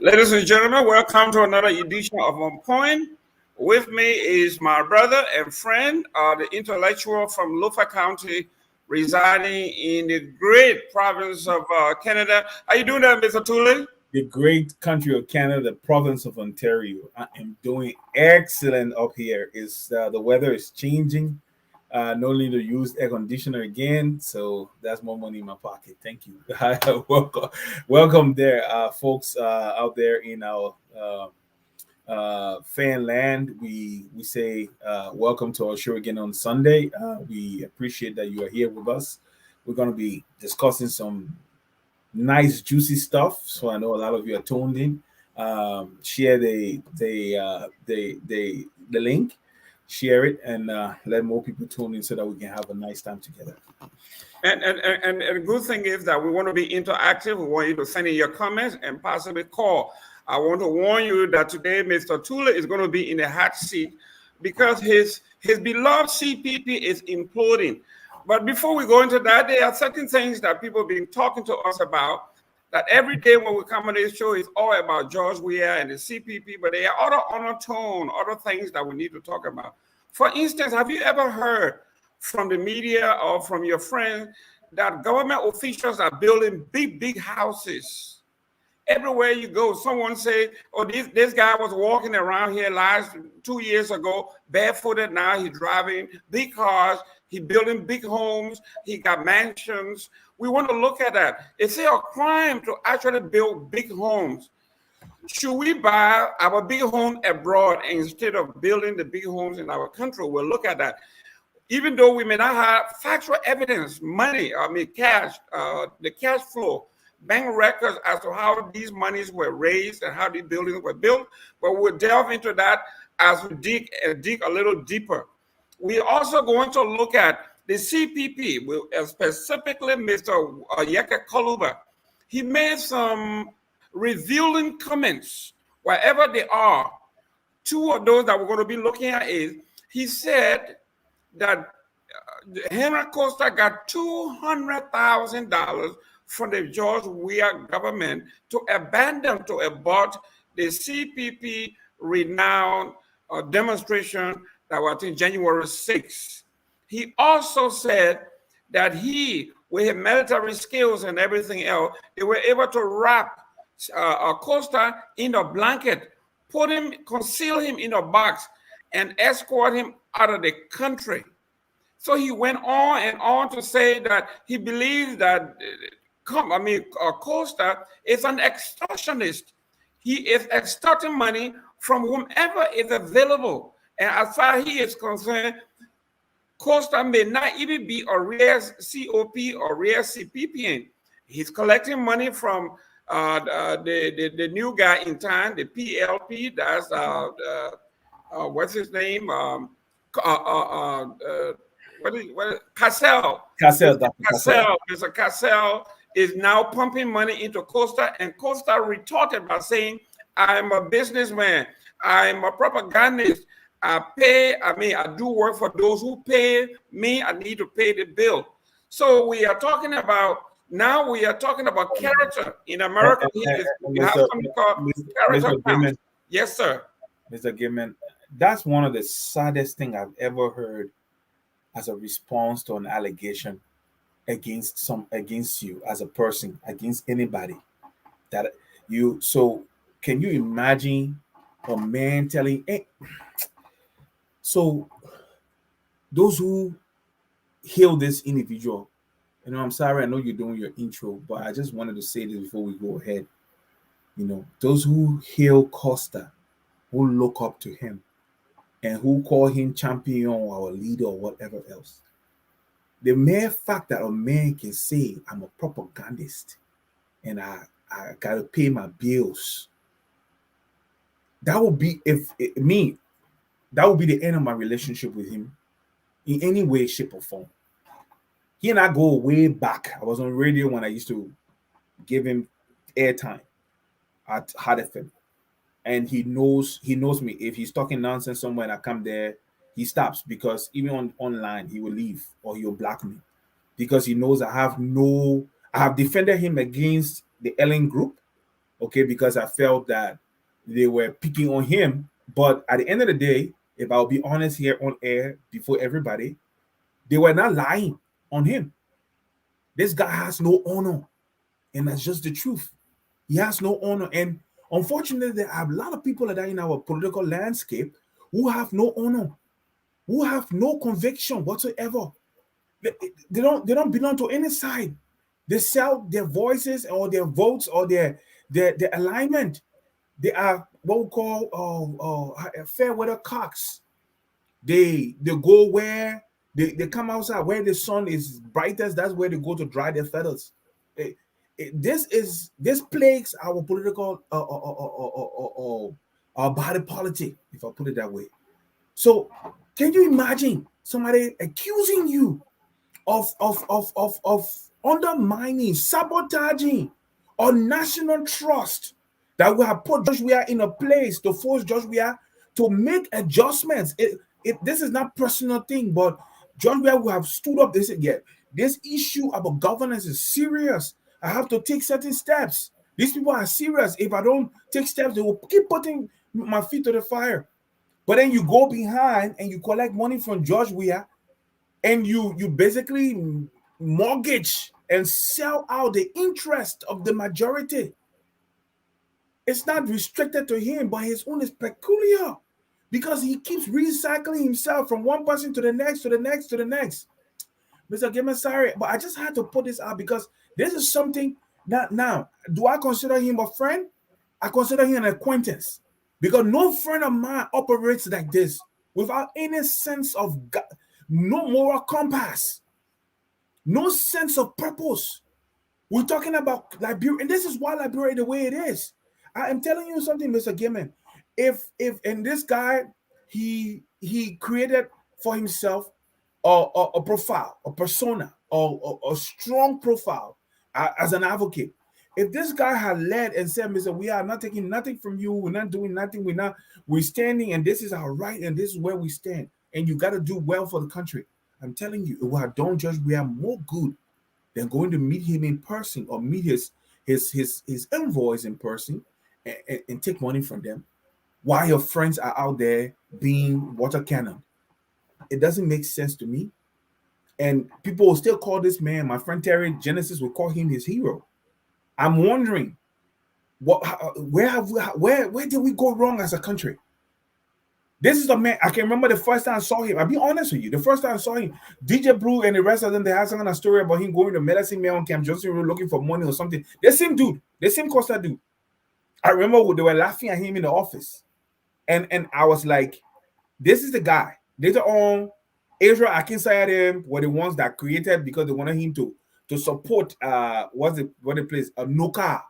Ladies and gentlemen, welcome to another edition of On Point. With me is my brother and friend, the intellectual from Lofa County, residing in the great province of Canada. How you doing there, Mr. Tooley? The great country of Canada, the province of Ontario. I am doing excellent up here. Is The weather is changing. No need to use air conditioner again, so that's more money in my pocket. Thank you. Welcome there, folks out there in our fan land. We say welcome to our show again on Sunday. We appreciate that you are here with us. We're going to be discussing some nice juicy stuff. So I know a lot of you are tuned in. Share the link, share it, and let more people tune in so that we can have a nice time together. And the good thing is that we want to be interactive. We want you to send in your comments and possibly call. I want to warn you that today Mr. Tula is going to be in a hot seat because his beloved CPP is imploding. But before we go into that, there are certain things that people have been talking to us about, that every day when we come on this show, it's all about George Weah and the CPP, but there are other undertone, other things that we need to talk about. For instance, have you ever heard from the media or from your friends that government officials are building big houses? Everywhere you go, someone say, oh, this guy was walking around here last 2 years ago, barefooted. Now he's driving big cars. He's building big homes. He got mansions. We want to look at that. Is it a crime to actually build big homes? Should we buy our big home abroad instead of building the big homes in our country? We'll look at that. Even though we may not have factual evidence, cash, the cash flow, bank records as to how these monies were raised and how these buildings were built, but we'll delve into that as we dig a little deeper. We're also going to look at the CPP, specifically Mr. Yekeh Kolubah. He made some revealing comments wherever they are. Two of those that we're going to be looking at is he said that Henry Costa got $200,000 from the George Weah government to abort the CPP renowned demonstration that was in January 6th. He also said that he, with his military skills and everything else, they were able to wrap Costa in a blanket, conceal him in a box, and escort him out of the country. So he went on and on to say that he believes that Costa is an extortionist. He is extorting money from whomever is available. And as far as he is concerned, Costa may not even be a real COP or real CPP. He's collecting money from the new guy in town, the PLP. That's what's his name? Cassell. Mr. Cassell is now pumping money into Costa, and Costa retorted by saying, I'm a businessman. I'm a propagandist. I do work for those who pay me. I need to pay the bill. So we are talking about character. In America, we have something called character counts. Yes, sir. Mr. Gilman, that's one of the saddest things I've ever heard as a response to an allegation against you as a person, against anybody. So can you imagine a man telling, hey, so those who heal this individual, I'm sorry, I know you're doing your intro, but I just wanted to say this before we go ahead. Those who hail Costa, who look up to him, and who call him champion or leader or whatever else. The mere fact that a man can say, I'm a propagandist and I got to pay my bills, that would be that would be the end of my relationship with him in any way, shape, or form. He and I go way back. I was on radio when I used to give him airtime at Hard FM. And he knows me. If he's talking nonsense somewhere and I come there, he stops, because even online, he will leave or he'll block me, because he knows I have defended him against the Ellen group. okay, because I felt that they were picking on him. But at the end of the day, if I'll be honest here on air before everybody, they were not lying on him. This guy has no honor, and that's just the truth. He has no honor, and unfortunately, there are a lot of people that are in our political landscape who have no honor, who have no conviction whatsoever. They don't belong to any side. They sell their voices or their votes or their alignment. They are what we call fair weather cocks. They go where they come outside where the sun is brightest. That's where they go to dry their feathers. Eh, this plagues our political our body politic, if I put it that way. So, can you imagine somebody accusing you of undermining, sabotaging our national trust, that we have put George Weah in a place to force George Weah to make adjustments. This is not personal thing, but George Weah will have stood up. They said, yeah, this issue about governance is serious. I have to take certain steps. These people are serious. If I don't take steps, they will keep putting my feet to the fire. But then you go behind and you collect money from George Weah, and you basically mortgage and sell out the interest of the majority. It's not restricted to him, but his own is peculiar because he keeps recycling himself from one person to the next, to the next, to the next. Mr. Gamer, sorry, but I just had to put this out because this is something that now, do I consider him a friend? I consider him an acquaintance because no friend of mine operates like this without any sense of God, no moral compass, no sense of purpose. We're talking about Liberia, and this is why Liberia the way it is. I am telling you something, Mr. Gimmon. If and this guy, he created for himself a profile, a persona, or a strong profile as an advocate. If this guy had led and said, Mr. We are not taking nothing from you, we're not doing nothing, we're standing, and this is our right, and this is where we stand, and you got to do well for the country. I'm telling you, it would have done Judge we are more good than going to meet him in person or meet his envoys in person and take money from them while your friends are out there being water cannon. It doesn't make sense to me. And people will still call this man, my friend Terry Genesis will call him his hero. I'm wondering where did we go wrong as a country? This is a man. I can remember the first time I saw him. I'll be honest with you. The first time I saw him, DJ Blue and the rest of them, they had some kind of story about him going to Medicine Man on Camp Johnson Road looking for money or something. The same dude, the same Costa dude. I remember they were laughing at him in the office. And I was like, this is the guy. Later on, Israel Akinsayadem were the ones that created because they wanted him to support what the place Noka.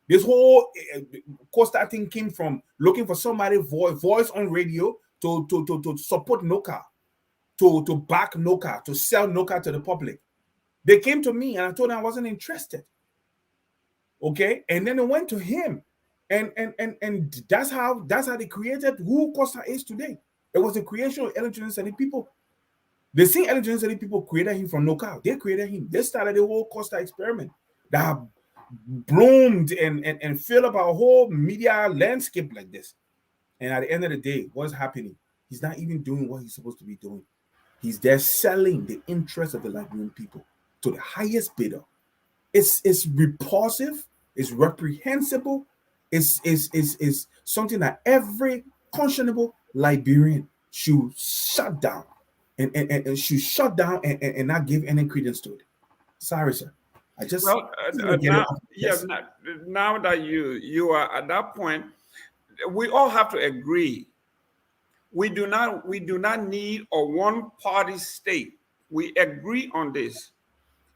This whole Costa thing came from looking for somebody voice on radio to support Noka, to back Noka, to sell Noka to the public. They came to me and I told them I wasn't interested. Okay, and then they went to him, and that's how they created who Costa is today. It was the creation of electronic people. The same electronic people created him from Noka. They created him. They started the whole Costa experiment that bloomed and filled up our whole media landscape like this. And at the end of the day, what's happening? He's not even doing what he's supposed to be doing. He's there selling the interest of the Liberian people to the highest bidder. It's repulsive, it's reprehensible, is something that every conscionable Liberian should shut down and should shut down and not give any credence to it. Sorry, sir. I just now that you are at that point, we all have to agree. We do not need a one-party state. We agree on this.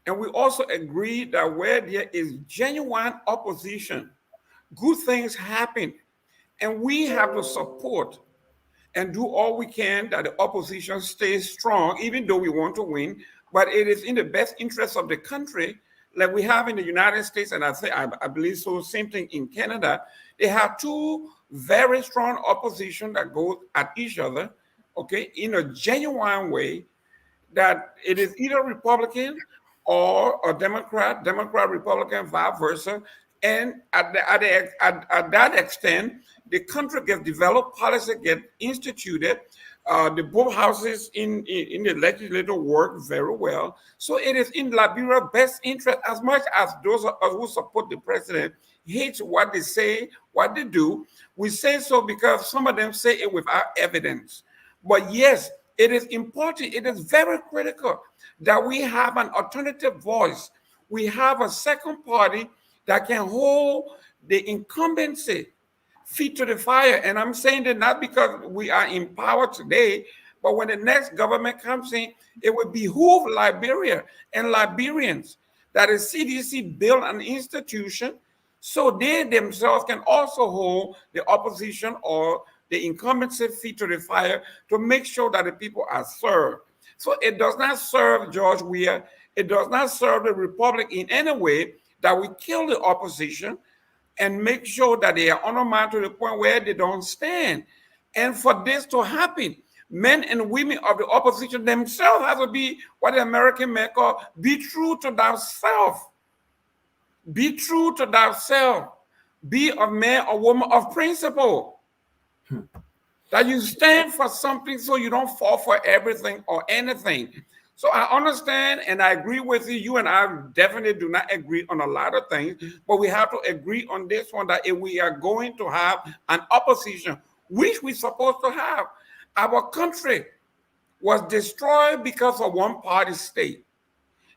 And we also agree that where there is genuine opposition, good things happen. And we have to support and do all we can that the opposition stays strong, even though we want to win. But it is in the best interest of the country, like we have in the United States, and I believe so. Same thing in Canada. They have two very strong opposition that go at each other, okay, in a genuine way. That it is either Republican or a Democrat, Republican, vice versa. And at that extent, the country gets developed, policy get instituted, the both houses in the legislature work very well. So it is in Liberia's best interest, as much as those of us who support the president hate what they say, what they do. We say so because some of them say it without evidence. But yes, it is important, it is very critical that we have an alternative voice. We have a second party that can hold the incumbency feet to the fire. And I'm saying that not because we are in power today, but when the next government comes in, it would behoove Liberia and Liberians that the CDC build an institution so they themselves can also hold the opposition or the incumbency feet to the fire to make sure that the people are served. So it does not serve George Weah. It does not serve the Republic in any way that we kill the opposition and make sure that they are undermined to the point where they don't stand. And for this to happen, men and women of the opposition themselves have to be what the American men call be true to thyself. Be true to thyself. Be a man or woman of principle. That you stand for something so you don't fall for everything or anything. So I understand and I agree with you. You and I definitely do not agree on a lot of things, but we have to agree on this one that if we are going to have an opposition, which we're supposed to have, our country was destroyed because of one party state.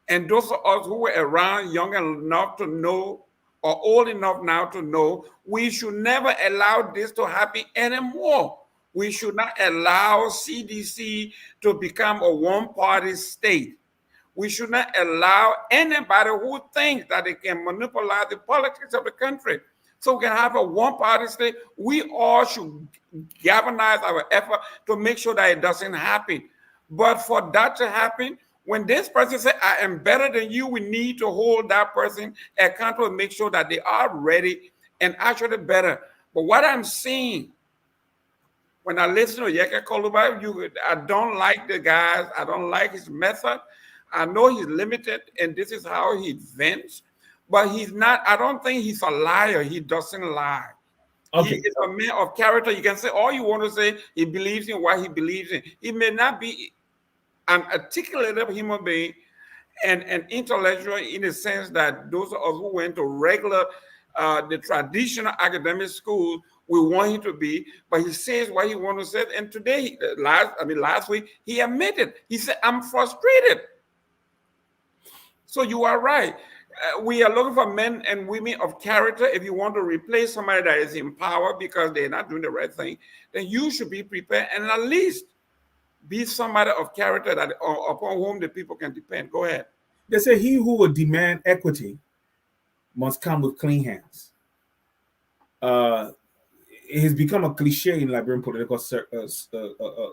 And those of us who were around young enough to know or old enough now to know, we should never allow this to happen anymore. We should not allow CDC to become a one-party state. We should not allow anybody who thinks that they can manipulate the politics of the country so we can have a one-party state. We all should galvanize our effort to make sure that it doesn't happen. But for that to happen, when this person says, I am better than you, we need to hold that person accountable and make sure that they are ready and actually better. But what I'm seeing when I listen to Yekeh Kolubah, I don't like the guys. I don't like his method. I know he's limited, and this is how he vents. But he's not. I don't think he's a liar. He doesn't lie. Okay. He is a man of character. You can say all you want to say. He believes in what he believes in. He may not be an articulated human being and an intellectual in the sense that those of us who went to regular, the traditional academic school, we want him to be, but he says what he wants to say. And today, last week, he admitted, he said, I'm frustrated. So you are right. We are looking for men and women of character. If you want to replace somebody that is in power because they're not doing the right thing, then you should be prepared and at least be somebody of character that upon whom the people can depend. Go ahead. They say he who would demand equity must come with clean hands. It has become a cliche in Liberian political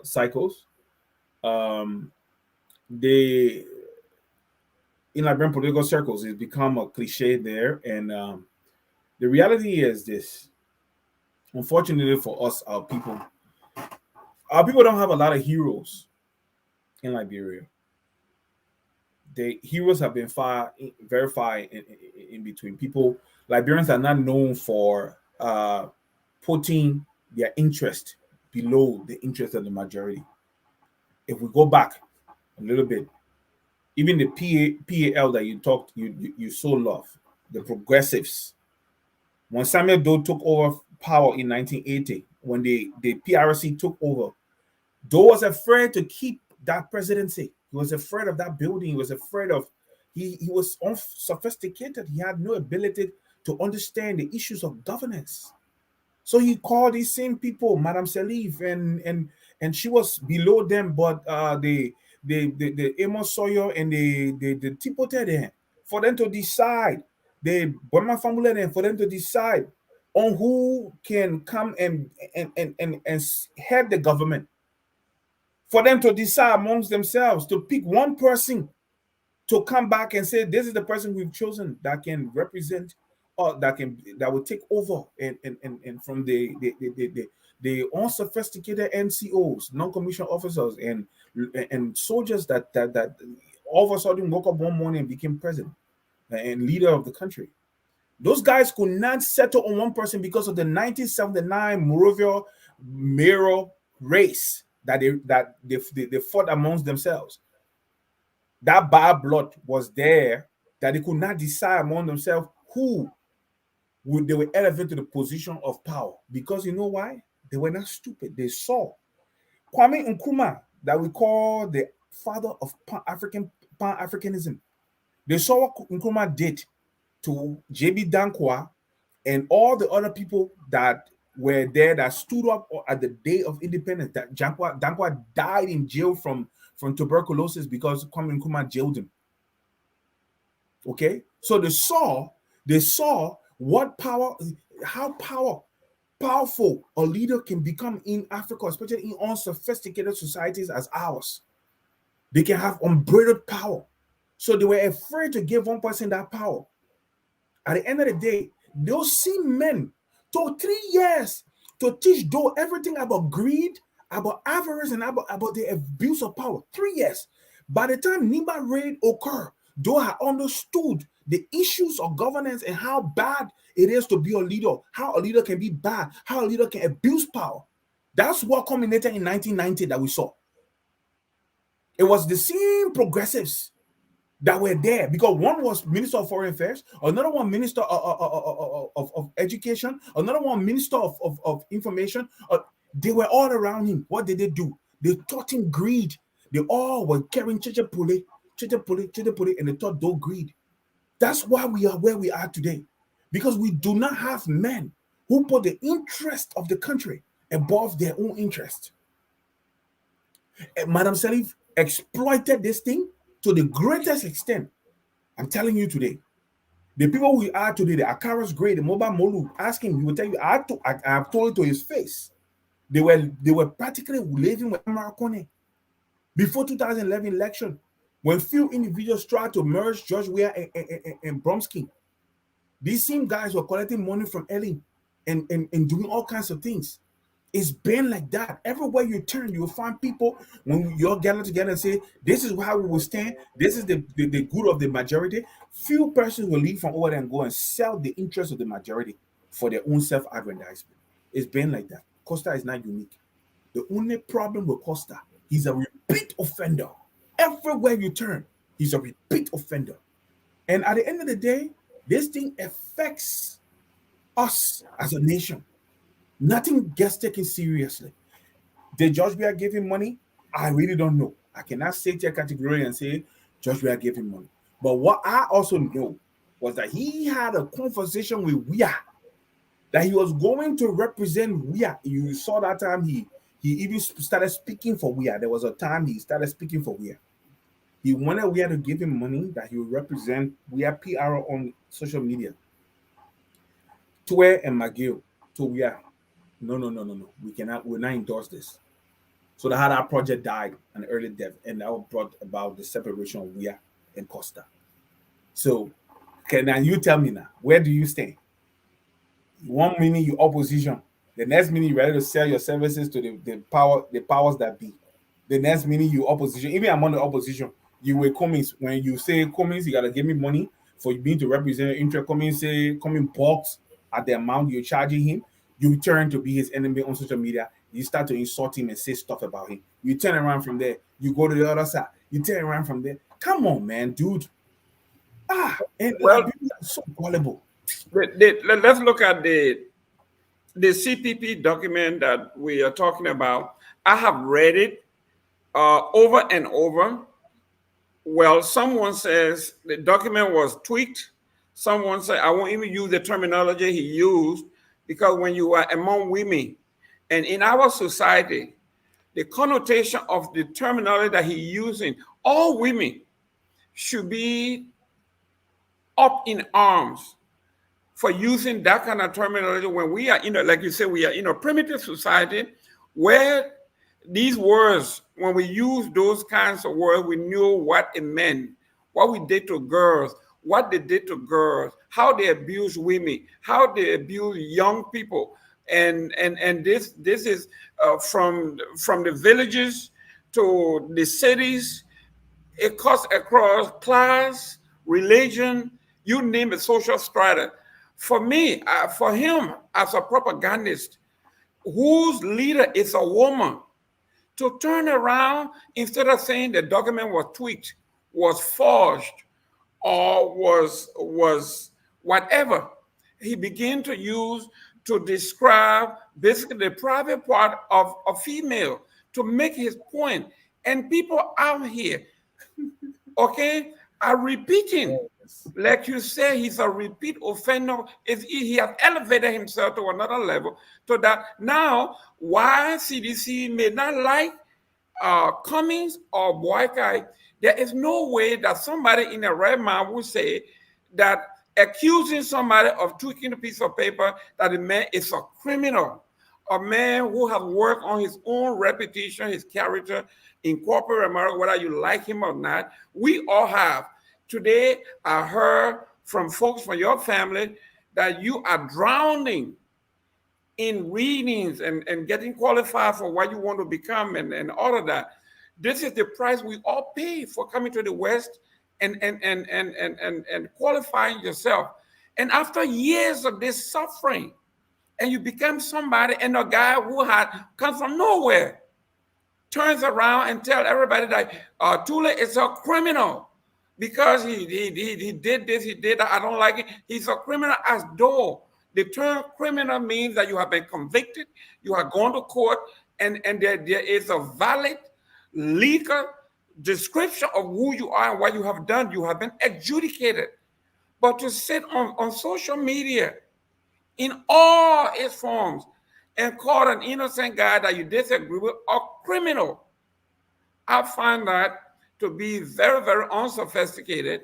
cycles. In Liberian political circles, it's become a cliche there. And the reality is this. Unfortunately for us, our people don't have a lot of heroes in Liberia. The heroes have been very far in between. Liberians are not known for putting their interest below the interest of the majority. If we go back a little bit, even the PAL that you so love, the progressives, when Samuel Doe took over power in 1980, when the PRC took over, Doe was afraid to keep that presidency. He was afraid of that building. He was afraid of, he was unsophisticated. He had no ability to understand the issues of governance. So he called these same people, Madame Salif, and she was below them, but the Amos Sawyer and the Tipote there, for them to decide, the Burma family there, for them to decide on who can come and head the government. For them to decide amongst themselves, to pick one person to come back and say, this is the person we've chosen that can represent, or that will take over and from the unsophisticated NCOs, non-commissioned officers, and soldiers that all of a sudden woke up one morning and became president and leader of the country. Those guys could not settle on one person because of the 1979 Morovia mayoral race that they fought amongst themselves. That bad blood was there that they could not decide among themselves who would they were elevated to the position of power. Because you know why? They were not stupid. They saw Kwame Nkrumah, that we call the father of Pan-Africanism. They saw what Nkrumah did to JB Dankwa and all the other people that were there that stood up at the day of independence. That Dankwa died in jail from tuberculosis because Kwame Nkrumah jailed him. Okay, so they saw what power, how powerful a leader can become in Africa, especially in unsophisticated societies as ours. They can have unbridled power. So they were afraid to give one person that power. At the end of the day, those same men took 3 years to teach Doe everything about greed, about avarice, and about the abuse of power. 3 years. By the time Nimba raid occurred, Doe had understood the issues of governance and how bad it is to be a leader, how a leader can be bad, how a leader can abuse power. That's what culminated in 1990 that we saw. It was the same progressives that were there, because one was Minister of Foreign Affairs, another one Minister of Education, another one Minister of Information. They were all around him. What did they do? They taught him greed. They all were carrying chichepule, and they taught Doe greed. That's why we are where we are today, because we do not have men who put the interest of the country above their own interest. And Madam Salif exploited this thing to the greatest extent. I'm telling you today, the people we are today, the Akaras Grey, the Mobile Molu, asking, he will tell you, I have told it to his face. They were practically living with Marconi before 2011 election, when few individuals tried to merge George Weah and Bromsky. These same guys were collecting money from Ellie and doing all kinds of things. It's been like that. Everywhere you turn, you'll find people, when you all gather together and say, this is how we will stand, this is the good of the majority. Few persons will leave from over there and go and sell the interest of the majority for their own self-aggrandizement. It's been like that. Costa is not unique. The only problem with Costa, he's a repeat offender. Everywhere you turn, he's a repeat offender. And at the end of the day, this thing affects us as a nation. Nothing gets taken seriously. Did George Weah give him money? I really don't know. I cannot sit here categorically and say George Weah gave him money. But what I also know was that he had a conversation with Weah, that he was going to represent Weah. You saw that time he even started speaking for Weah. There was a time he started speaking for Weah. He wanted Weah to give him money that he would represent Weah PR on social media. Tue and McGill told Weah, no. We'll not endorse this. So that project died an early death, and that brought about the separation of Weah and Costa. So, now you tell me now, where do you stand? 1 minute you opposition, the next minute you're ready to sell your services to the powers that be. The next minute you opposition, even among the opposition, you were Cummings. When you say Cummings, you gotta give me money for being to represent your interest. Cummings balks at the amount you're charging him. You turn to be his enemy on social media. You start to insult him and say stuff about him. You turn around from there. You go to the other side. You turn around from there. Come on, man, dude. And Well, people are so gullible. let's look at the CPP document that we are talking about. I have read it over and over. Well, someone says the document was tweaked. Someone said, I won't even use the terminology he used, because when you are among women and in our society, the connotation of the terminology that he's using, all women should be up in arms for using that kind of terminology when we are like you said, we are in a primitive society where these words, when we use those kinds of words, we knew what it meant, what we did to girls, what they did to girls, how they abuse women, how they abuse young people. And this is from the villages to the cities. It cuts across class, religion, you name it, social strata. For me, for him as a propagandist, whose leader is a woman, to turn around instead of saying the document was tweaked, was forged, or was whatever, he began to use to describe basically the private part of a female to make his point. And people out here, okay, are repeating. Yes. Like you say, he's a repeat offender. He has elevated himself to another level, so that now, why CDC may not like Cummings or Boycott, there is no way that somebody in a right mind would say that accusing somebody of tweaking a piece of paper, that the man is a criminal, a man who has worked on his own reputation, his character in corporate America, whether you like him or not. We all have. Today, I heard from folks from your family that you are drowning in readings and getting qualified for what you want to become and all of that. This is the price we all pay for coming to the West and qualifying yourself. And after years of this suffering, and you become somebody, and a guy who had come from nowhere turns around and tell everybody that Tule is a criminal because he did this, he did that. I don't like it. He's a criminal as though the term criminal means that you have been convicted, you have gone to court, and there is a valid legal description of who you are and what you have done. You have been adjudicated. But to sit on social media in all its forms and call an innocent guy that you disagree with a criminal, I find that to be very, very unsophisticated.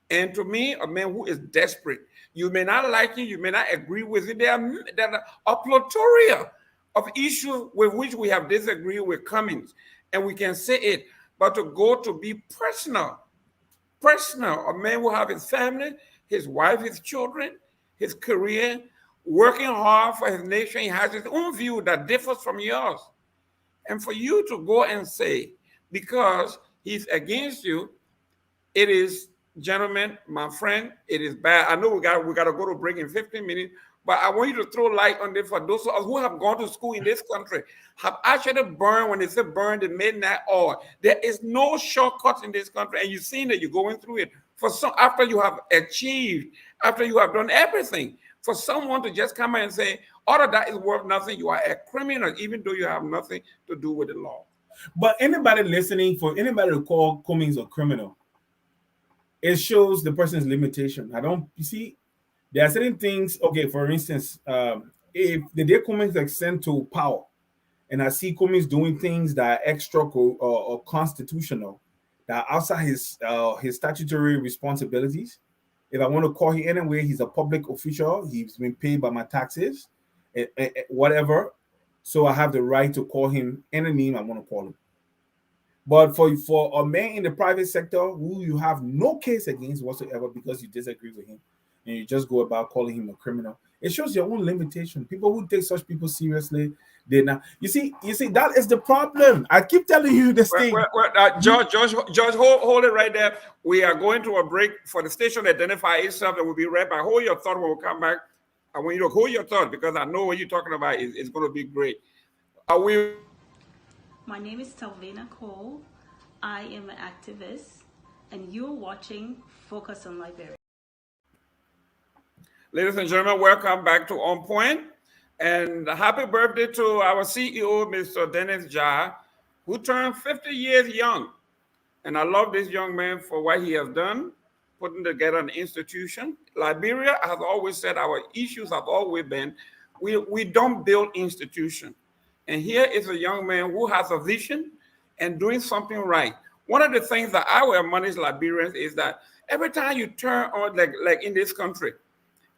And to me, a man who is desperate. You may not like it, you may not agree with it. There are a plethora of issues with which we have disagreed with Cummings, and we can say it. But to go to be personal, a man will have his family, his wife, his children, his career, working hard for his nation. He has his own view that differs from yours. And for you to go and say, because he's against you, it is, gentlemen, my friend, it is bad. I know we got to go to break in 15 minutes, but I want you to throw light on this for those of us who have gone to school in this country, have actually burned, when they say burn, the midnight oil. There is no shortcuts in this country, and you've seen that you're going through it. For some, after you have achieved, after you have done everything, for someone to just come and say, all of that is worth nothing, you are a criminal, even though you have nothing to do with the law. But anybody listening, for anybody to call Cummings a criminal, it shows the person's limitation. You see, there are certain things. Okay, for instance, if the day Cummings extend to power, and I see Cummings doing things that are extra or constitutional, that are outside his statutory responsibilities. If I want to call him anyway, he's a public official. He's been paid by my taxes, whatever. So I have the right to call him any name I want to call him. But for a man in the private sector who you have no case against whatsoever because you disagree with him and you just go about calling him a criminal, it shows your own limitation. People who take such people seriously, they not. You see, that is the problem. I keep telling you this thing. George, hold it right there. We are going to a break for the station to identify itself, and we'll be right back. Hold your thought when we come back. I want you to hold your thought because I know what you're talking about is going to be great. My name is Talvina Cole. I am an activist, and you're watching Focus on Liberia. Ladies and gentlemen, welcome back to On Point. And happy birthday to our CEO, Mr. Dennis Jah, who turned 50 years young. And I love this young man for what he has done, putting together an institution. Liberia has always said our issues have always been, we don't build institutions. And here is a young man who has a vision and doing something right. One of the things that I will admonish Liberians is that every time you turn on, like in this country,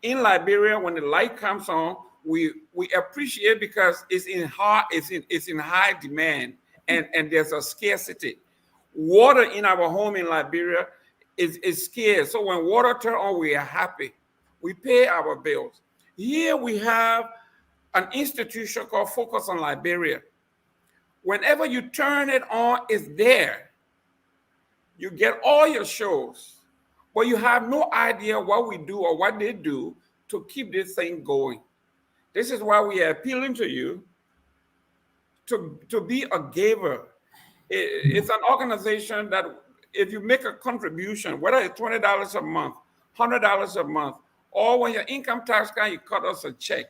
in Liberia, when the light comes on, we appreciate because it's in high demand and there's a scarcity. Water in our home in Liberia is scarce. So when water turns on, we are happy. We pay our bills. Here we have an institution called Focus on Liberia. Whenever you turn it on, it's there. You get all your shows, but you have no idea what we do or what they do to keep this thing going. This is why we are appealing to you to be a giver. It's an organization that if you make a contribution, whether it's $20 a month, $100 a month, or when your income tax comes, you cut us a check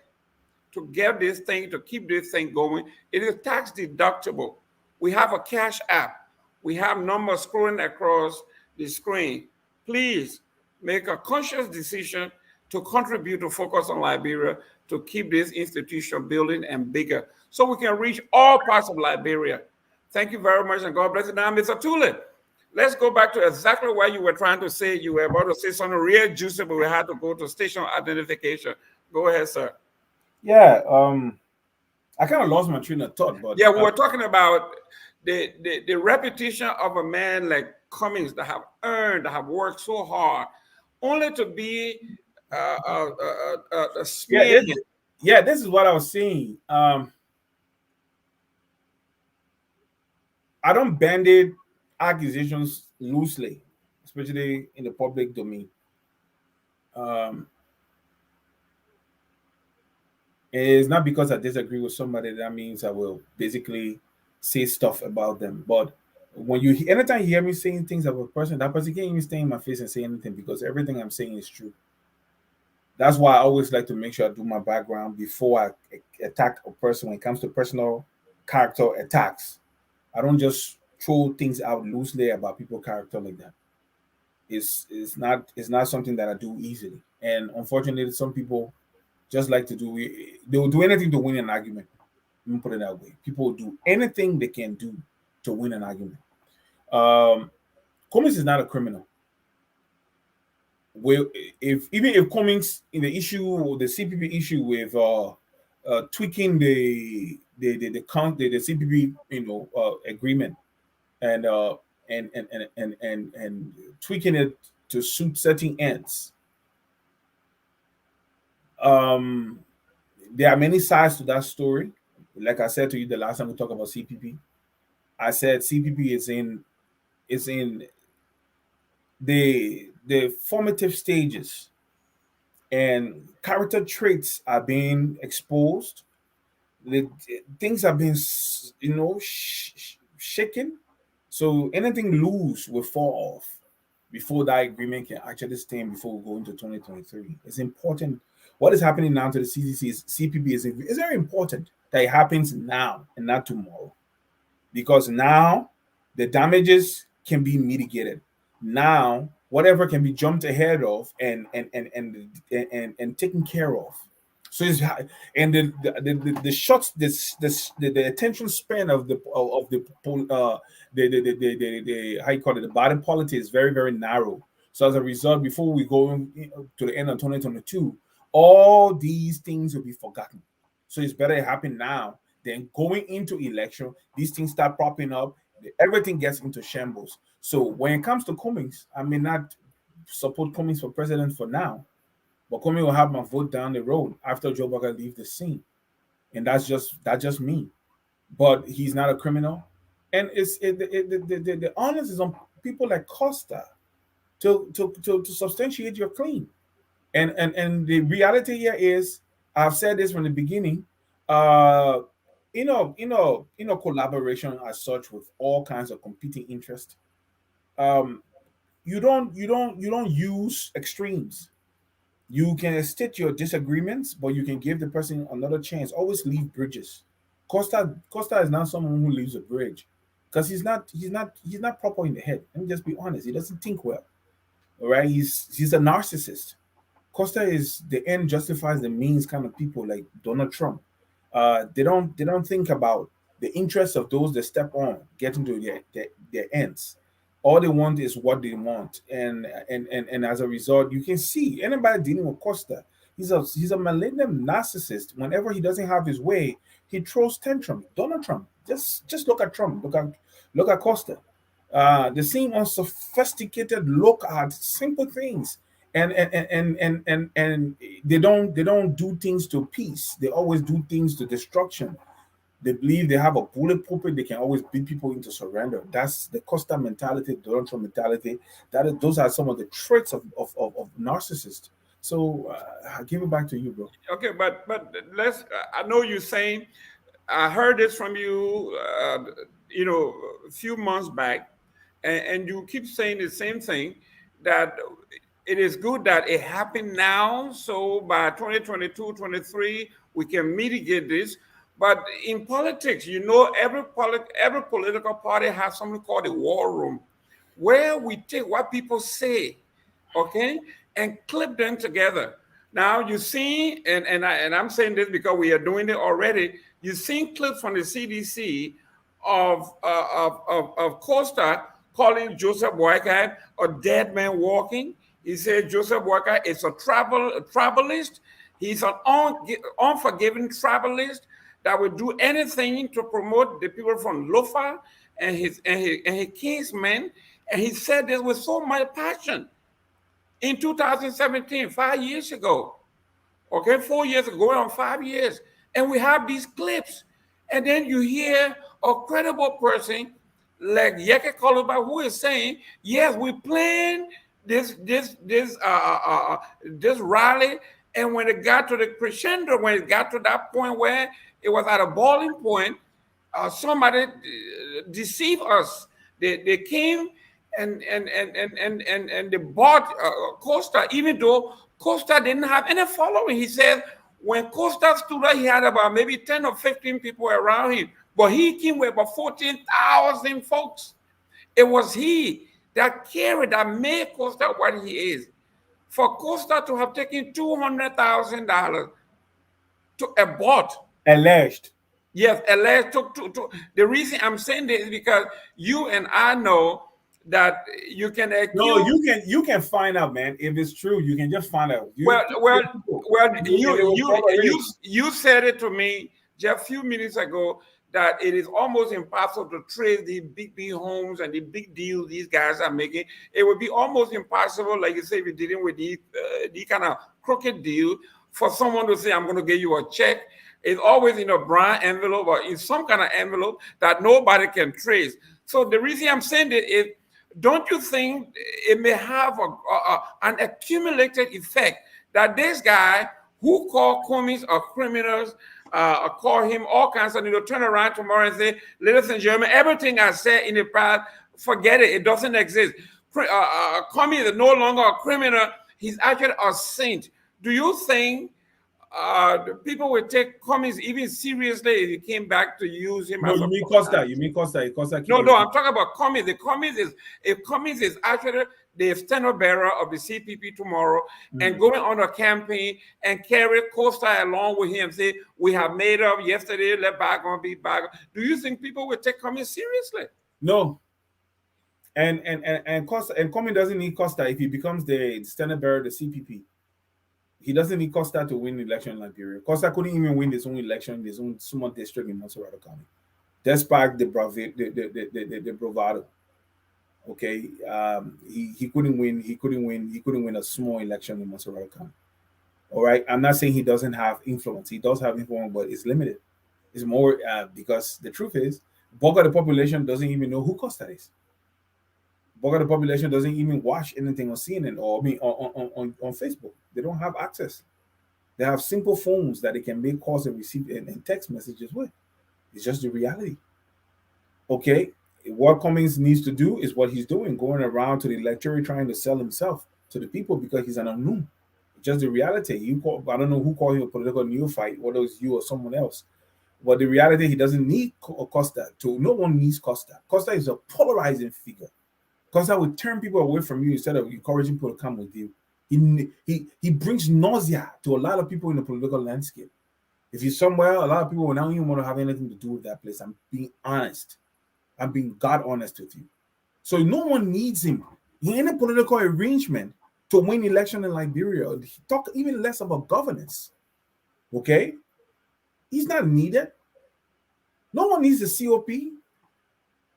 to get this thing, to keep this thing going. It is tax deductible. We have a cash app. We have numbers scrolling across the screen. Please make a conscious decision to contribute to Focus on Liberia to keep this institution building and bigger so we can reach all parts of Liberia. Thank you very much, and God bless you. Now, Mr. Tulip, let's go back to exactly what you were trying to say. You were about to say something real juicy, but we had to go to station identification. Go ahead, sir. Yeah, I kind of lost my train of thought, but yeah, we were talking about the repetition of a man like Cummings that have earned, that have worked so hard, only to be smeared. This is what I was saying. I don't banded accusations loosely, especially in the public domain. It's not because I disagree with somebody that means I will basically say stuff about them. But anytime you hear me saying things about a person, that person can't even stay in my face and say anything because everything I'm saying is true. That's why I always like to make sure I do my background before I attack a person. When it comes to personal character attacks, I don't just throw things out loosely about people's character like that. It's not something that I do easily. And unfortunately, some people just like to they will do anything to win an argument. Let me put it that way. People will do anything they can do to win an argument. Cummings is not a criminal. Well, even if Cummings in the issue or the CPP issue with tweaking the CPP agreement and tweaking it to suit certain ends. There are many sides to that story. Like I said to you the last time we talked about CPP, I said CPP is in the formative stages, and character traits are being exposed. Things are being shaken, so anything loose will fall off before that agreement can actually stand before we go into 2023. It's important. What is happening now to the CPP is very important that it happens now and not tomorrow, because now the damages can be mitigated. Now, whatever can be jumped ahead of and taken care of. So it's and the shots, the attention span of the how you call it, the body politic is very, very narrow. So as a result, before we go to the end of 2022, all these things will be forgotten. So it's better it happen now than going into election. These things start popping up. Everything gets into shambles. So when it comes to Cummings, I may not support Cummings for president for now, but Cummings will have my vote down the road after Joe Biden leaves the scene, and that's just me. But he's not a criminal, and the onus is on people like Costa to substantiate your claim. And the reality here is, I've said this from the beginning. Collaboration as such with all kinds of competing interests. You don't use extremes. You can state your disagreements, but you can give the person another chance. Always leave bridges. Costa is not someone who leaves a bridge, because he's not proper in the head. Let me just be honest. He doesn't think well. All right, he's a narcissist. Costa is the end justifies the means kind of people like Donald Trump. They don't think about the interests of those that step on, getting to their ends. All they want is what they want, and as a result, you can see anybody dealing with Costa. He's a malignant narcissist. Whenever he doesn't have his way, he throws tantrum. Donald Trump. Just look at Trump. Look at Costa. The same unsophisticated look at simple things, and they don't do things to peace. They always do things to destruction. They believe they have a bulletproof, they can always beat people into surrender. That's the Costa mentality, Donald Trump mentality. Those are some of the traits of narcissists. So I'll give it back to you, bro. Okay, but let's. I know you're saying. I heard this from you. A few months back, and you keep saying the same thing, that it is good that it happened now. So by 2022, 23, we can mitigate this. But in politics, every political party has something called a war room, where we take what people say, okay, and clip them together. Now you see, I'm saying this because we are doing it already. You've seen clips from the CDC of Costa calling Joseph Boyka a dead man walking. He said Joseph Boyka is a travelist. He's an unforgiving travelist that will do anything to promote the people from Lofa and his kinsmen. And he said this with so much passion in 2017, 5 years ago. Okay, 4 years ago, going on 5 years. And we have these clips. And then you hear a credible person like Yekeh Kolubah who is saying, yes, we planned this rally. And when it got to the crescendo, when it got to that point where it was at a boiling point, somebody deceived us. They came and they bought Costa, even though Costa didn't have any following. He said when Costa stood up, he had about maybe 10 or 15 people around him, but he came with about 14,000 folks. It was he that carried, that made Costa what he is. For Costa to have taken $200,000 to abort. Alleged. Yes, alleged. The reason I'm saying this is because you and I know that you can accuse. No, you can find out, man. If it's true, you can just find out. You said it to me just a few minutes ago that it is almost impossible to trace the big homes and the big deals these guys are making. It would be almost impossible, like you say, if you're dealing with the kind of crooked deal, for someone to say, I'm going to give you a check. It's always in a brown envelope or in some kind of envelope that nobody can trace. So the reason I'm saying it is, don't you think it may have an accumulated effect that this guy who called Cummings a criminals, call him all kinds of, turn around tomorrow and say, ladies and gentlemen, everything I said in the past, forget it. It doesn't exist. Cummings is no longer a criminal. He's actually a saint. Do you think people would take Cummings even seriously if he came back to use him as you a mean Costa? You mean Costa? Costa? No, I'm talking about Cummings. If Cummings is actually the standard bearer of the CPP tomorrow and going on a campaign and carry Costa along with him, say, we have made up yesterday, let bygone be bygone. Do you think people would take Cummings seriously? No. And Costa and Cummings doesn't need Costa if he becomes the standard bearer of the CPP. He doesn't need Costa to win the election in Liberia. Costa couldn't even win his own election in his own small district in Montserrat County, despite the bravado. Okay, he couldn't win. He couldn't win a small election in Montserrat County. All right, I'm not saying he doesn't have influence. He does have influence, but it's limited. It's more because the truth is, bulk of the population doesn't even know who Costa is. Bulk of the population doesn't even watch anything on CNN or on Facebook. They don't have access. They have simple phones that they can make calls and receive and text messages with. It's just the reality. Okay, what Cummings needs to do is what he's doing, going around to the electorate trying to sell himself to the people because he's an unknown. It's just the reality. I don't know who called him a political neophyte, whether it's you or someone else. But the reality, he doesn't need Costa. No one needs Costa. Costa is a polarizing figure. Costa will turn people away from you instead of encouraging people to come with you. He brings nausea to a lot of people in the political landscape. If you're somewhere, a lot of people will not even want to have anything to do with that place. I'm being honest. I'm being God honest with you. So no one needs him in any political arrangement to win election in Liberia. Talk even less about governance. Okay? He's not needed. No one needs a COP.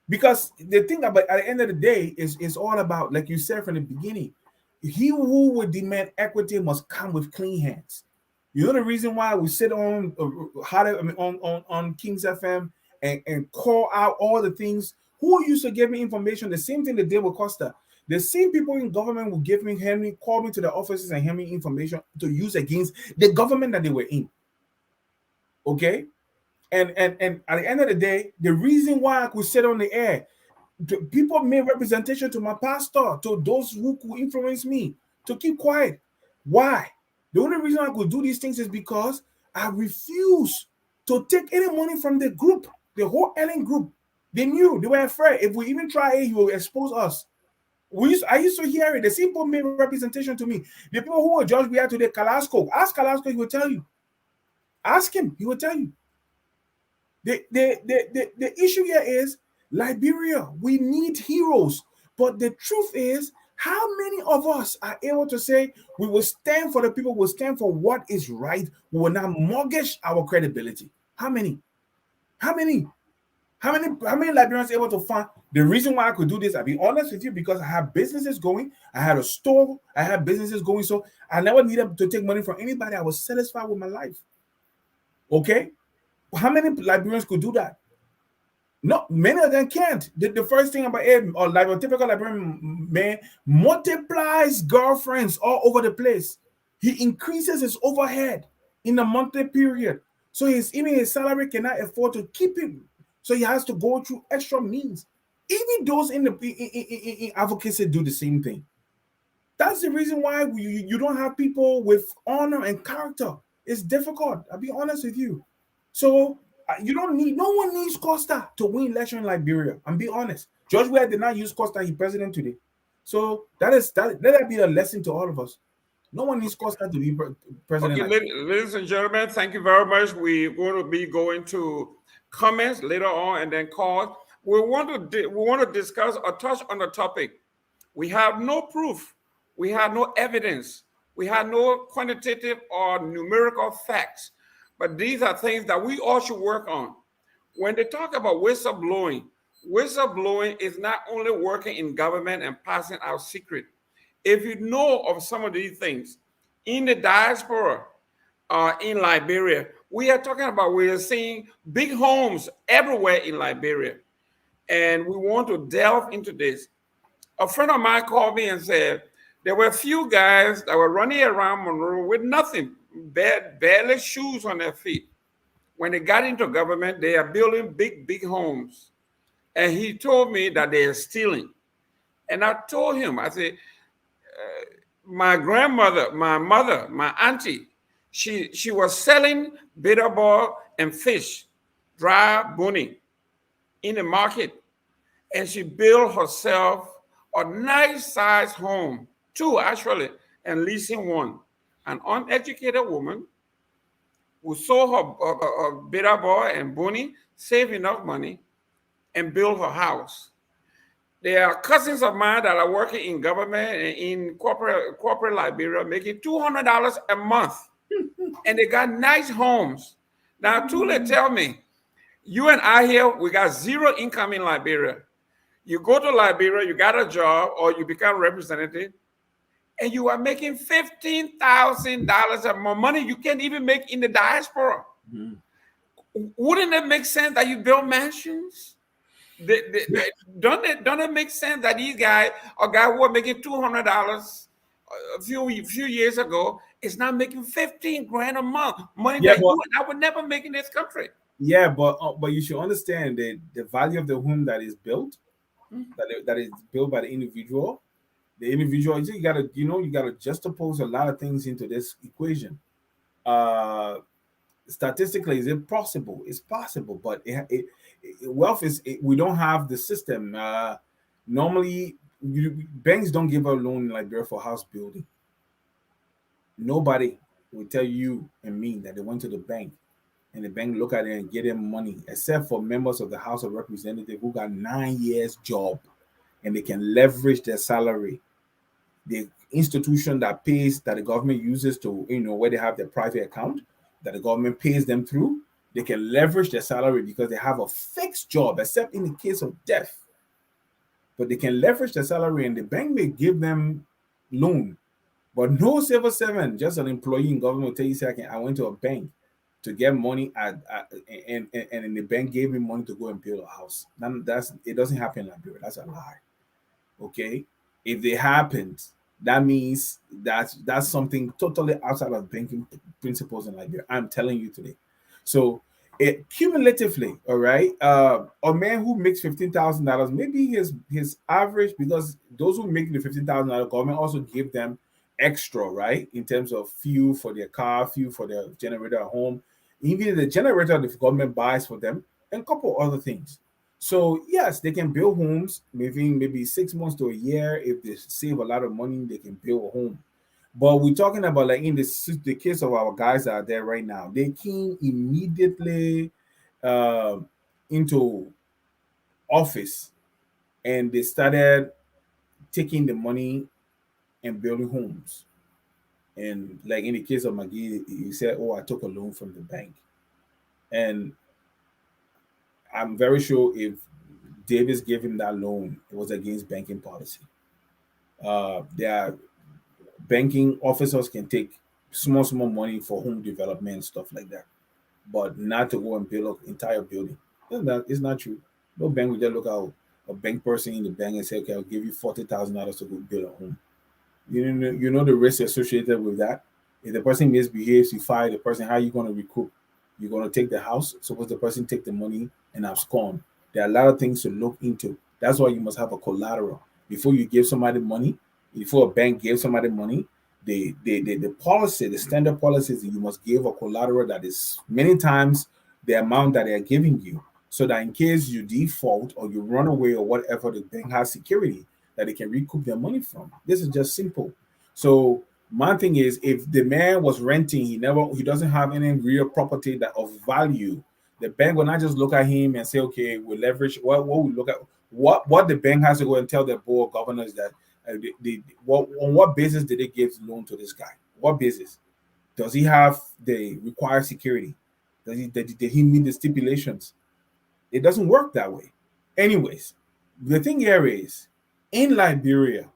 Because the thing about at the end of the day is all about, like you said from the beginning, he who would demand equity must come with clean hands. You know the reason why we sit on Kings FM and call out all the things. Who used to give me information? The same thing they did with Costa. The same people in government will call me to the offices and hand me information to use against the government that they were in. Okay? And at the end of the day, the reason why I could sit on the air, people made representation to my pastor, to those who could influence me to keep quiet. Why? The only reason I could do these things is because I refuse to take any money from the group, the whole Ellen group. They knew, they were afraid. If we even try it, he will expose us. I used to hear it. The same people made representation to me. The people who were judged we had today, Kalasco. Ask Kalasco, he will tell you. Ask him, he will tell you. The issue here is Liberia. We need heroes. But the truth is, how many of us are able to say we will stand for the people, we will stand for what is right, we will not mortgage our credibility? How many? How many? How many Liberians able to find the reason why I could do this? I'll be honest with you, because I have businesses going, I had a store, I had businesses going, so I never needed to take money from anybody. I was satisfied with my life. Okay? How many Liberians could do that? No, many of them can't. The first thing about a typical Liberian man multiplies girlfriends all over the place. He increases his overhead in a monthly period. So his salary cannot afford to keep him. So he has to go through extra means. Even those in advocacy do the same thing. That's the reason why you don't have people with honor and character. It's difficult. I'll be honest with you. So no one needs Costa to win election in Liberia. I'm being honest. George Weah did not use Costa, he's president today. So let that be a lesson to all of us. No one needs Costa to be president. Okay, ladies and gentlemen, thank you very much. We're going to be going to comments later on and then calls. We want to discuss or touch on the topic. We have no proof. We have no evidence. We have no quantitative or numerical facts. But these are things that we all should work on. When they talk about whistleblowing is not only working in government and passing out secret. If you know of some of these things in the diaspora, in Liberia, we are seeing big homes everywhere in Liberia. And we want to delve into this. A friend of mine called me and said there were a few guys that were running around Monroe with nothing, barely shoes on their feet. When they got into government, they are building big homes. And he told me that they are stealing. And I told him, I said, my grandmother, my mother, my auntie, she was selling bitter ball and fish, dry boni, in the market. And she built herself a nice sized home, two actually, and leasing one. An uneducated woman who sold her bitter ball and boni, saved enough money, and built her house. There are cousins of mine that are working in government and in corporate Liberia, making $200 a month, and they got nice homes. Now, Tule, tell me, you and I here, we got zero income in Liberia. You go to Liberia, you got a job, or you become representative, and you are making $15,000 or more money you can't even make in the diaspora. Mm-hmm. Wouldn't it make sense that you build mansions? Don't it make sense that these guys, a guy who was making $200 a few years ago, is now making 15 grand a month, money that you and I would never make in this country? Yeah, but you should understand that the value of the home that is built, that is built by the individual. The individual, you gotta juxtapose a lot of things into this equation. Statistically, is it possible? It's possible, but wealth is. We don't have the system. Normally, banks don't give a loan in Liberia for house building. Nobody will tell you and me that they went to the bank and the bank look at it and get them money, except for members of the House of Representatives who got 9 years job and they can leverage their salary. The institution that the government uses to, where they have their private account that the government pays them through, they can leverage their salary because they have a fixed job, except in the case of death. But they can leverage their salary and the bank may give them loan. But no civil servant, just an employee in government will tell you, say, I went to a bank to get money and the bank gave me money to go and build a house. It doesn't happen like that. That's a lie. Okay? If they happened, that means that's something totally outside of banking principles in Liberia. I'm telling you today. So cumulatively, all right, a man who makes $15,000, maybe his average, because those who make the $15,000, government also give them extra, right, in terms of fuel for their car, fuel for their generator at home, even the generator the government buys for them, and a couple other things. So yes, they can build homes maybe 6 months to a year. If they save a lot of money, they can build a home. But we're talking about, like, in the case of our guys that are there right now, they came immediately uh, into office, and they started taking the money and building homes. And like in the case of McGee, he said, "Oh, I took a loan from the bank," and I'm very sure if Davis gave him that loan, it was against banking policy. Their banking officers can take small money for home development and stuff like that, but not to go and build an entire building. It's not true. No bank will just look at a bank person in the bank and say, "Okay, I'll give you $40,000 to go build a home." You know the risk associated with that. If the person misbehaves, you fire the person. How are you going to recoup? You're going to take the house. Suppose the person take the money and abscond. There are a lot of things to look into. That's why you must have a collateral before you give somebody money. Before a bank gives somebody money, the policy, the standard policy is that you must give a collateral that is many times the amount that they are giving you, so that in case you default or you run away or whatever, the bank has security that they can recoup their money from. This is just simple. So my thing is, if the man was renting, he doesn't have any real property that of value. The bank will not just look at him and say, "Okay, we leverage." What we look at, what the bank has to go and tell the board of governors that on what basis did they give loan to this guy? What basis? Does he have the required security? Did he meet the stipulations? It doesn't work that way. Anyways, the thing here is, in Liberia,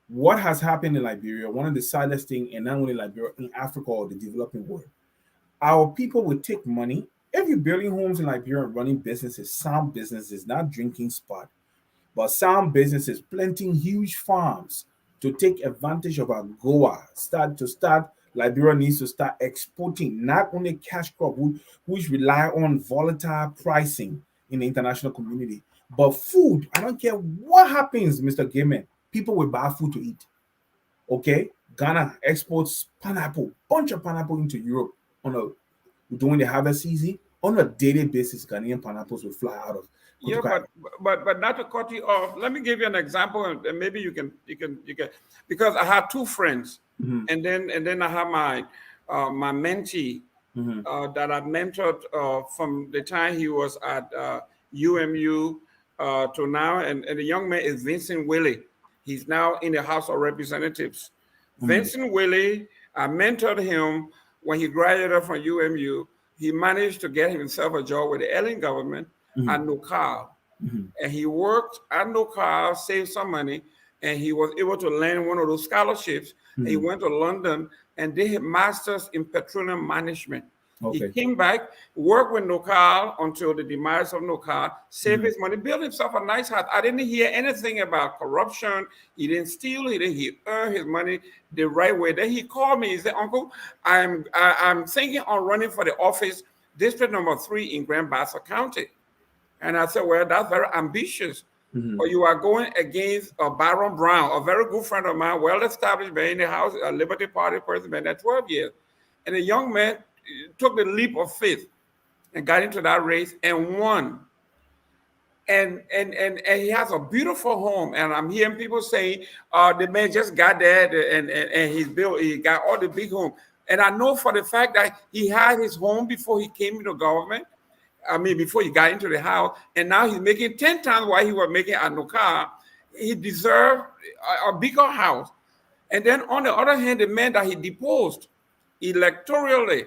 what has happened in Liberia, one of the saddest thing, and not only Liberia, in Africa or the developing world, our people will take money. If you're building homes in Liberia and running businesses, sound businesses, not drinking spot, but sound businesses, planting huge farms to take advantage of our Goa. Liberia needs to start exporting not only cash crop, which rely on volatile pricing in the international community, but food. I don't care what happens, Mr. Gaiman. People will buy food to eat. Okay? Ghana exports pineapple, bunch of pineapple into Europe on a during the harvest season. On a daily basis, Ghanaian pineapples will fly out of Yeah, Kotoka. but not to cut you off. Let me give you an example, and maybe you can because I had two friends, Mhm, and then I have my mentee mhm, that I mentored from the time he was at UMU to now, and the young man is Vincent Willie. He's now in the House of Representatives. mhm, Vincent Willie, I mentored him when he graduated from UMU. He managed to get himself a job with the alien government at mhm, NOCAL, mhm, and he worked at NOCAL, saved some money, and he was able to land one of those scholarships. And he mhm. went to London and did his master's in petroleum management. He Okay. came back, worked with NOCAL until the demise of NOCAL, saved Mhm, his money, built himself a nice house. I didn't hear anything about corruption. He didn't steal. He earned his money the right way. Then he called me. He said, "Uncle, I'm thinking on running for the office, District Number 3 in Grand Bassa County." And I said, "Well, that's very ambitious. mhm, But you are going against Baron Brown, a very good friend of mine, well established man in the House, a Liberty Party person, been there 12 years." And the young man took the leap of faith and got into that race and won. And he has a beautiful home. And I'm hearing people saying, the man just got there and he got all the big home. And I know for the fact that he had his home before he came into government. I mean, before he got into the house, and now he's making 10 times what he was making at Nukar. He deserved a bigger house. And then on the other hand, the man that he deposed electorally,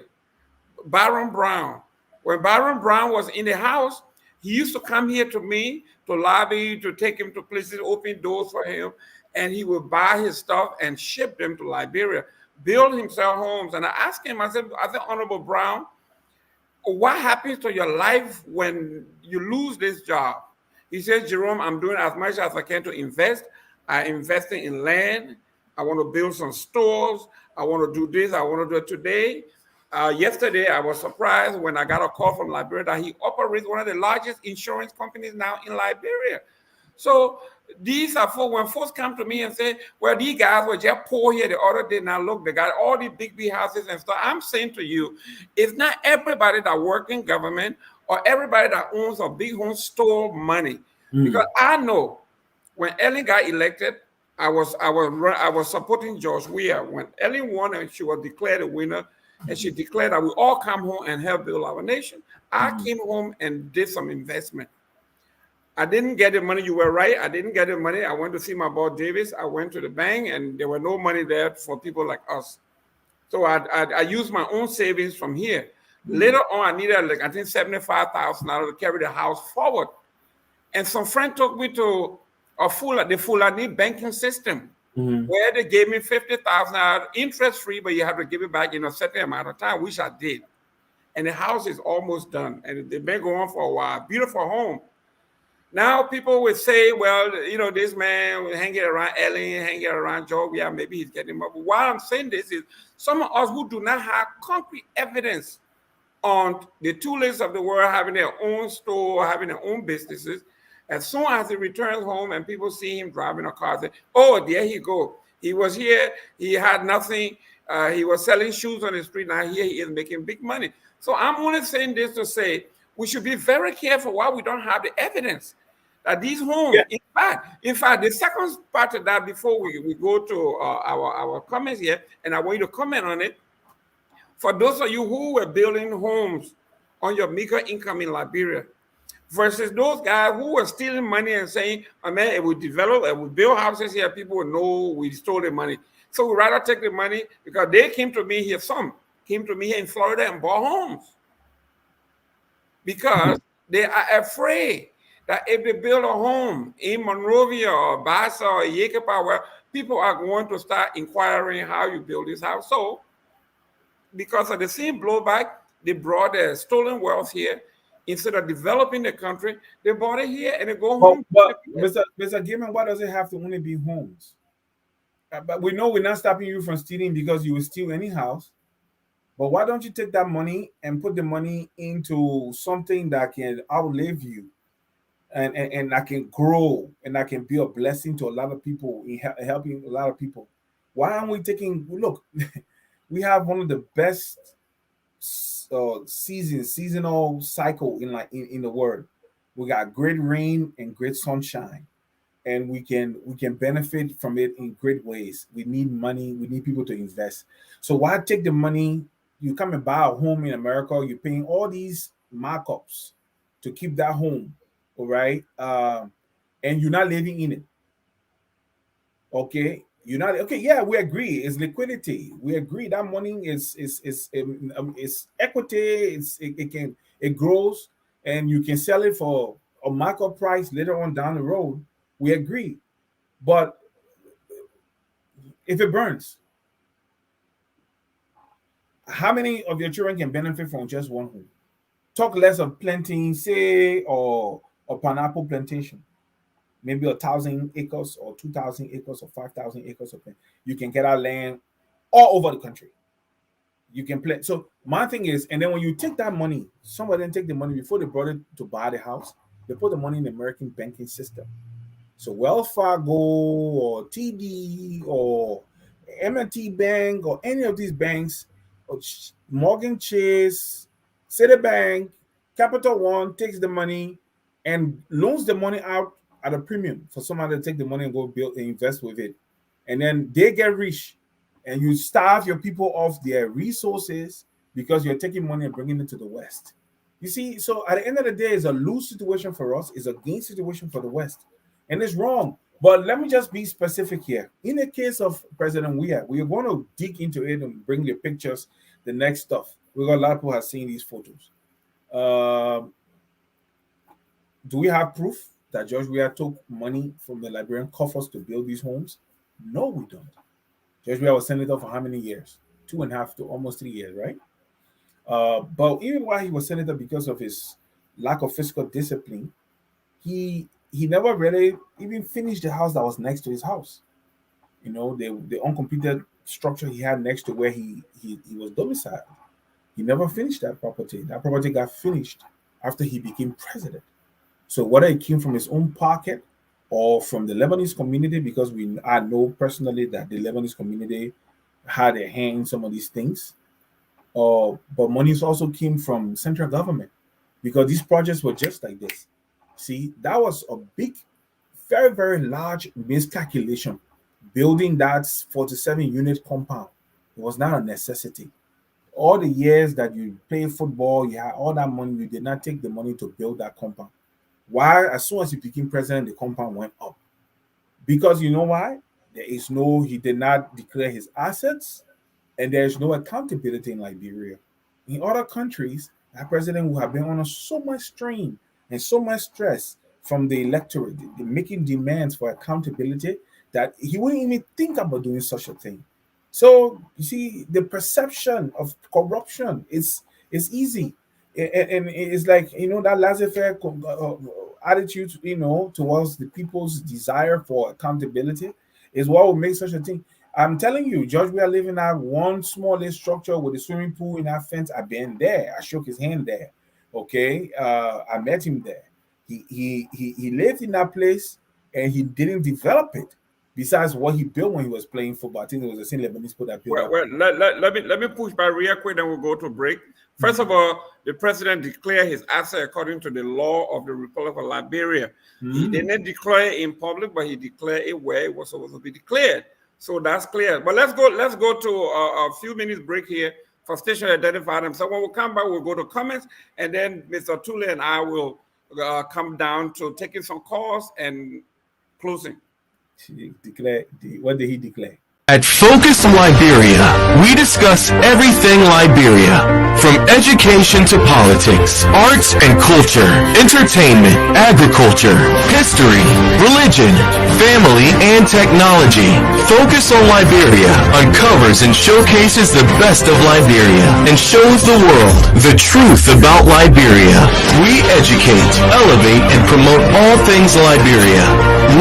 Baron Brown. When Baron Brown was in the house, he used to come here to me to lobby, to take him to places, open doors for him, and he would buy his stuff and ship them to Liberia, build himself homes. And I asked him, I said, Honorable Brown, what happens to your life when you lose this job? He says, Jerome, I'm doing as much as I can to invest. I invested in land. I want to build some stores. I want to do this. I want to do it today. Yesterday, I was surprised when I got a call from Liberia that he operates one of the largest insurance companies now in Liberia. So these are folks, when folks come to me and say, well, these guys were just poor here the other day. Now look, they got all these big houses and stuff. I'm saying to you, it's not everybody that works in government or everybody that owns a big home store money. Because I know when Ellen got elected, I was supporting George Weah. When Ellen won and she was declared a winner, and she declared that we all come home and help build our nation, I came home and did some investment. I didn't get the money. You were right. I didn't get the money. I went to see my boss Davis. I went to the bank, and there were no money there for people like us. So I used my own savings from here. Later on, I needed like I think $75,000 to carry the house forward. And some friend took me to the Fulani banking system, where they gave me $50,000 interest free, but you have to give it back in a certain amount of time, which I did. And the house is almost done, and they've been going for a while. Beautiful home. Now people would say, well, this man hanging around Ellen, hanging around Joe, yeah, maybe he's getting up. But why I'm saying this is some of us who do not have concrete evidence on the Tulips of the world having their own store, having their own businesses, as soon as he returns home and people see him driving a car, say, oh, there he go. He was here, he had nothing, he was selling shoes on the street, now here he is making big money. So I'm only saying this to say we should be very careful why we don't have the evidence that these homes, in fact, the second part of that before we go to our comments here, and I want you to comment on it. For those of you who were building homes on your meager income in Liberia, versus those guys who were stealing money and saying, oh, man, it would develop, it would build houses here, people would know we stole the money. So we'd rather take the money because they came to me here, some came to me here in Florida and bought homes because they are afraid that if they build a home in Monrovia or Bassa or Yekeh Kolubah, people are going to start inquiring how you build this house. So because of the same blowback, they brought their stolen wealth here. Instead of developing the country, they bought it here and they go home. But Mr. Gaiman, why does it have to only be homes? But we know we're not stopping you from stealing because you will steal any house. But why don't you take that money and put the money into something that can outlive you and that can grow and that can be a blessing to a lot of people in helping a lot of people? Why aren't we taking, look, we have one of the best seasonal cycle in the world. We got great rain and great sunshine, and we can benefit from it in great ways. We need money, we need people to invest. So why take the money? You come and buy a home in America, you're paying all these markups to keep that home, all right, and you're not living in it. Okay, you're not okay. Yeah, we agree. It's liquidity. We agree that money is equity. It grows, and you can sell it for a markup price later on down the road. We agree, but if it burns, how many of your children can benefit from just one home? Talk less of planting, say, or a pineapple plantation. Maybe 1,000 acres or 2,000 acres or 5,000 acres of land. You can get our land all over the country. You can plant. So my thing is, and then when you take that money, somebody didn't take the money before they brought it to buy the house. They put the money in the American banking system. So Wells Fargo or TD or M&T Bank or any of these banks, or Morgan Chase, Citibank, Capital One takes the money and loans the money out at a premium for somebody to take the money and go build and invest with it. And then they get rich and you starve your people of their resources because you're taking money and bringing it to the West. You see, so at the end of the day, it's a lose situation for us, it's a gain situation for the West. And it's wrong. But let me just be specific here. In the case of President Weah, we are going to dig into it and bring the pictures, the next stuff. We got a lot of people have seen these photos. Do we have proof that George Weah took money from the Liberian coffers to build these homes? No, we don't. George Weah was senator for how many years? 2.5 to almost 3 years, right? But even while he was senator, because of his lack of fiscal discipline, he he never really even finished the house that was next to his house. The uncompleted structure he had next to where he was domiciled. He never finished that property. That property got finished after he became president. So whether it came from his own pocket or from the Lebanese community, because I know personally that the Lebanese community had a hand in some of these things, but monies also came from central government because these projects were just like this. See, that was a big, very, very large miscalculation. Building that 47 unit compound, it was not a necessity. All the years that you play football, you had all that money, you did not take the money to build that compound. Why? As soon as he became president, the compound went up. Because you know why? He did not declare his assets, and there is no accountability in Liberia. In other countries, that president would have been under so much strain and so much stress from the electorate, making demands for accountability, that he wouldn't even think about doing such a thing. So you see, the perception of corruption is easy, and it's like that laissez-faire attitude, towards the people's desire for accountability is what will make such a thing. I'm telling you, George, we are living at one small little structure with a swimming pool in that fence. I've been there. I shook his hand there. Okay, I met him there. He lived in that place and he didn't develop it. Besides what he built when he was playing football, I think it was the same Lebanese people that built. Well, let me push back real quick, then we'll go to break. First of all, the president declared his asset according to the law of the Republic of Liberia. He didn't declare it in public, but he declared it where it was supposed to be declared. So that's clear. But let's go to a few minutes break here for station identify them. So when we come back, we'll go to comments, and then Mr. Tule and I will come down to taking some calls and closing. What did he declare? At Focus Liberia, we discuss everything Liberia, from education to politics, arts and culture, entertainment, agriculture, history, religion, family, and technology. Focus on Liberia uncovers and showcases the best of Liberia and shows the world the truth about Liberia. We educate, elevate, and promote all things Liberia.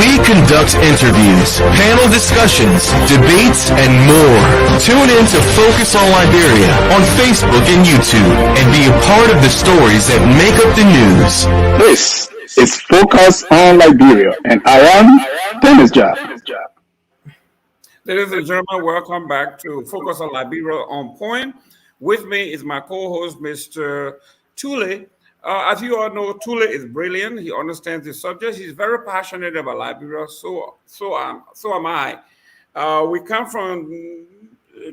We conduct interviews, panel discussions, debates, and more. Tune in to Focus on Liberia on Facebook and YouTube and be a part of the stories that make up the news. This is Focus on Liberia, and I am Dennis Job. Ladies and gentlemen, welcome back to Focus on Liberia on Point. With me is my co-host, Mr. Tule. As you all know, Tule is brilliant. He understands the subject. He's very passionate about Liberia. So am I. We come from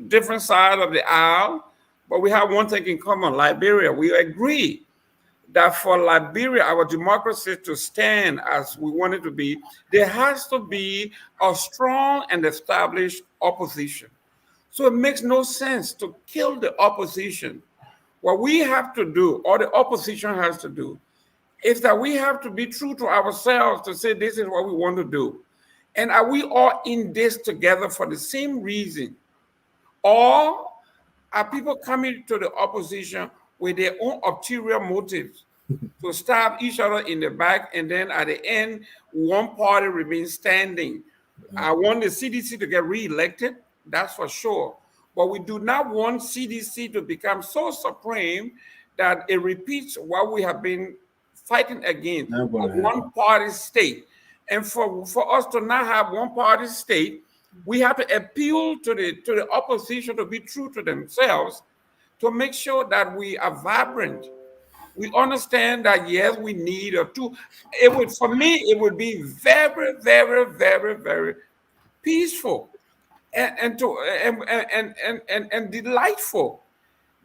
different sides of the aisle, but we have one thing in common: Liberia. We agree that for Liberia, our democracy to stand as we want it to be, there has to be a strong and established opposition. So it makes no sense to kill the opposition. What we have to do, or the opposition has to do, is that we have to be true to ourselves to say this is what we want to do. And are we all in this together for the same reason? Or are people coming to the opposition with their own ulterior motives to stab each other in the back, and then at the end, one party remains standing? I want the CDC to get reelected, that's for sure. But we do not want CDC to become so supreme that it repeats what we have been fighting against, a one-party state. And for us to not have one-party state, we have to appeal to the opposition to be true to themselves, to make sure that we are vibrant. We understand that, yes, we need a two. For me, it would be very, very, very, very peaceful and delightful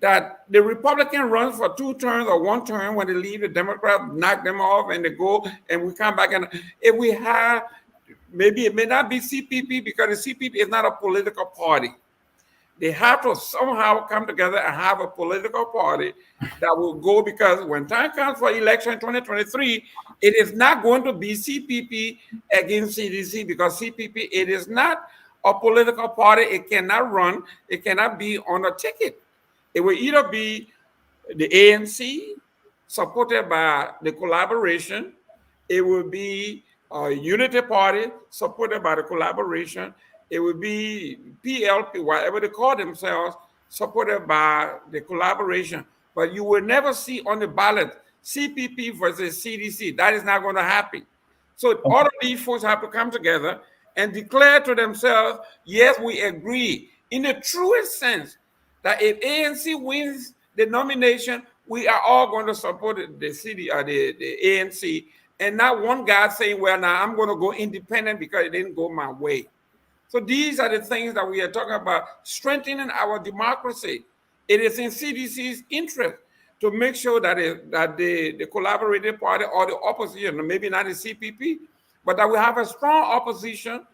that the Republican runs for 2 terms or 1 term. When they leave, the Democrats knock them off and they go, and we come back. And if we have, maybe it may not be CPP, because the CPP is not a political party. They have to somehow come together and have a political party that will go, because when time comes for election 2023, it is not going to be CPP against CDC, because CPP, it is not a political party. It cannot run. It cannot be on a ticket. It will either be the ANC, supported by the collaboration, It will be a unity party supported by the collaboration. It will be PLP, whatever they call themselves, supported by the collaboration. But you will never see on the ballot CPP versus CDC. That is not going to happen. So all of these folks have to come together and declare to themselves, yes, we agree in the truest sense that if ANC wins the nomination, we are all going to support the city or the ANC, and not one guy saying, well, now I'm going to go independent because it didn't go my way. So these are the things that we are talking about, strengthening our democracy. It is in CDC's interest to make sure that the collaborating party or the opposition, maybe not the CPP, but that we have a strong opposition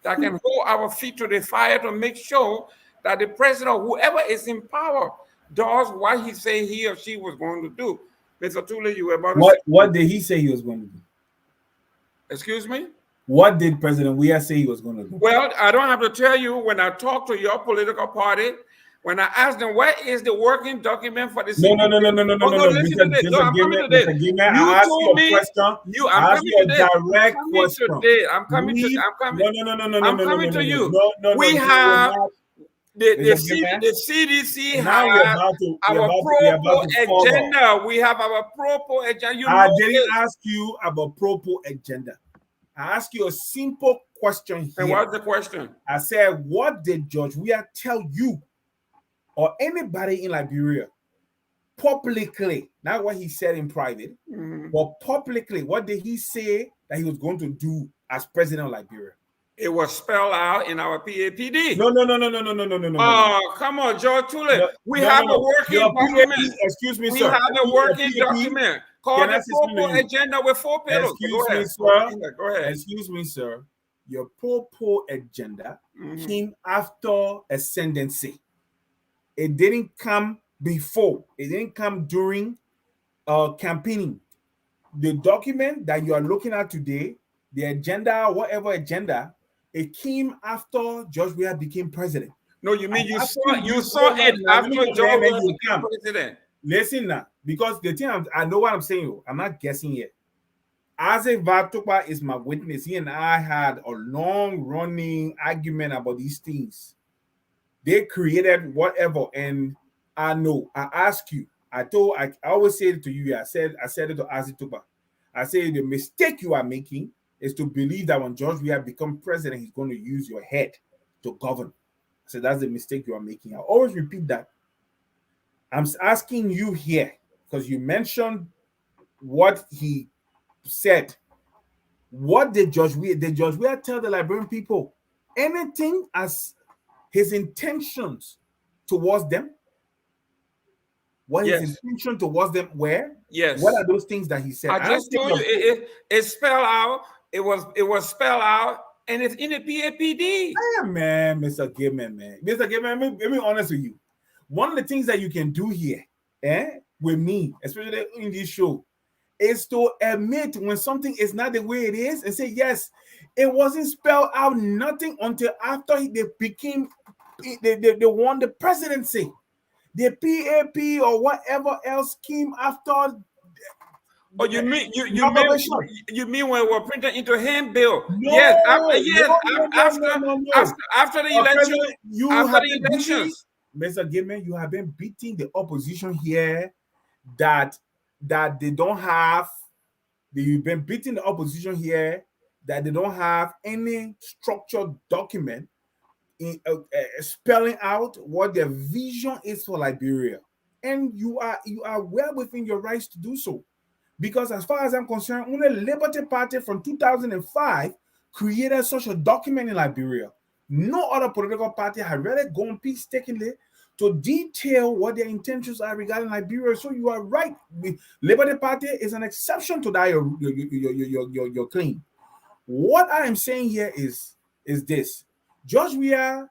that can hold our feet to the fire to make sure that the president or whoever is in power does what he said he or she was going to do. Mr. Tule, you were about to say. What did he say he was going to do? Excuse me? What did President Weah say he was going to do? Well, I don't have to tell you, when I talk to your political party, when I ask them, where is the working document for the CPP? No. Listen to this. No, I'm coming to this. You told me. I'm coming to this. Direct question. I'm coming to you. No, we have the CDC has our pro agenda. We have our pro agenda. I didn't ask you about pro agenda. I asked you a simple question here. And what's the question? I said, what did George Weah tell you or anybody in Liberia publicly? Not what he said in private, but publicly, what did he say that he was going to do as president of Liberia? It was spelled out in our PAPD. No. Oh, come on, George Tule. We have a working document. Excuse me, we sir. We have a working document called the Pro Agenda with 4 pillars. Go ahead. Excuse me, sir. Your Pro agenda came after ascendancy. It didn't come before. It didn't come during campaigning. The document that you are looking at today, the agenda, whatever agenda, it came after George Weah became president. No, you mean you saw it after George Weah became president? Listen now, because the thing I know what I'm saying. I'm not guessing yet. Isaac Vatupa is my witness. He and I had a long-running argument about these things. They created whatever, and I know. I ask you. I always say it to you. I said it to Isaac Tupa. I say the mistake you are making is to believe that when George Weah become president, he's going to use your head to govern. I said that's the mistake you are making. I always repeat that. I'm asking you here because you mentioned what he said. What did George Weah tell the Liberian people? Anything as his intentions towards them? What his intention towards them were? Yes. What are those things that he said? I just told you it's spelled out. It was spelled out, and it's in the PAPD. Man, Mr. Gibman, Mr. Gibman, let me be honest with you. One of the things that you can do here, with me, especially in this show, is to admit when something is not the way it is and say, yes, it wasn't spelled out nothing until after they won the presidency. The PAP or whatever else came after. Oh, you mean when we're printed into handbill? No, yes, after the election. After the elections. Mr. Gibman, you have been beating the opposition here that they don't have. You've been beating the opposition here that they don't have any structured document in spelling out what their vision is for Liberia, and you are well within your rights to do so, because as far as I'm concerned, only Liberty Party from 2005 created such a document in Liberia. No other political party had really gone painstakingly to detail what their intentions are regarding Liberia. So you are right. Liberty Party is an exception to that your claim. What I am saying here is this. George Weah,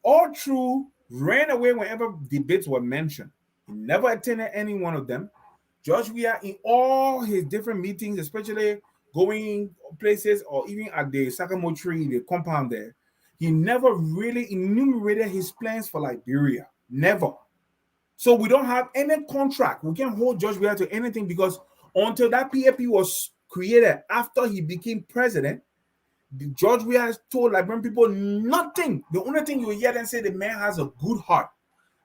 all through, ran away whenever debates were mentioned. He never attended any one of them. George Weah, in all his different meetings, especially going places or even at the Sycamore Tree, the compound there, he never really enumerated his plans for Liberia. Never. So we don't have any contract. We can't hold George Weah to anything because until that PAP was created after he became president. The George Weah has told Liberian people nothing. The only thing you hear them say, the man has a good heart.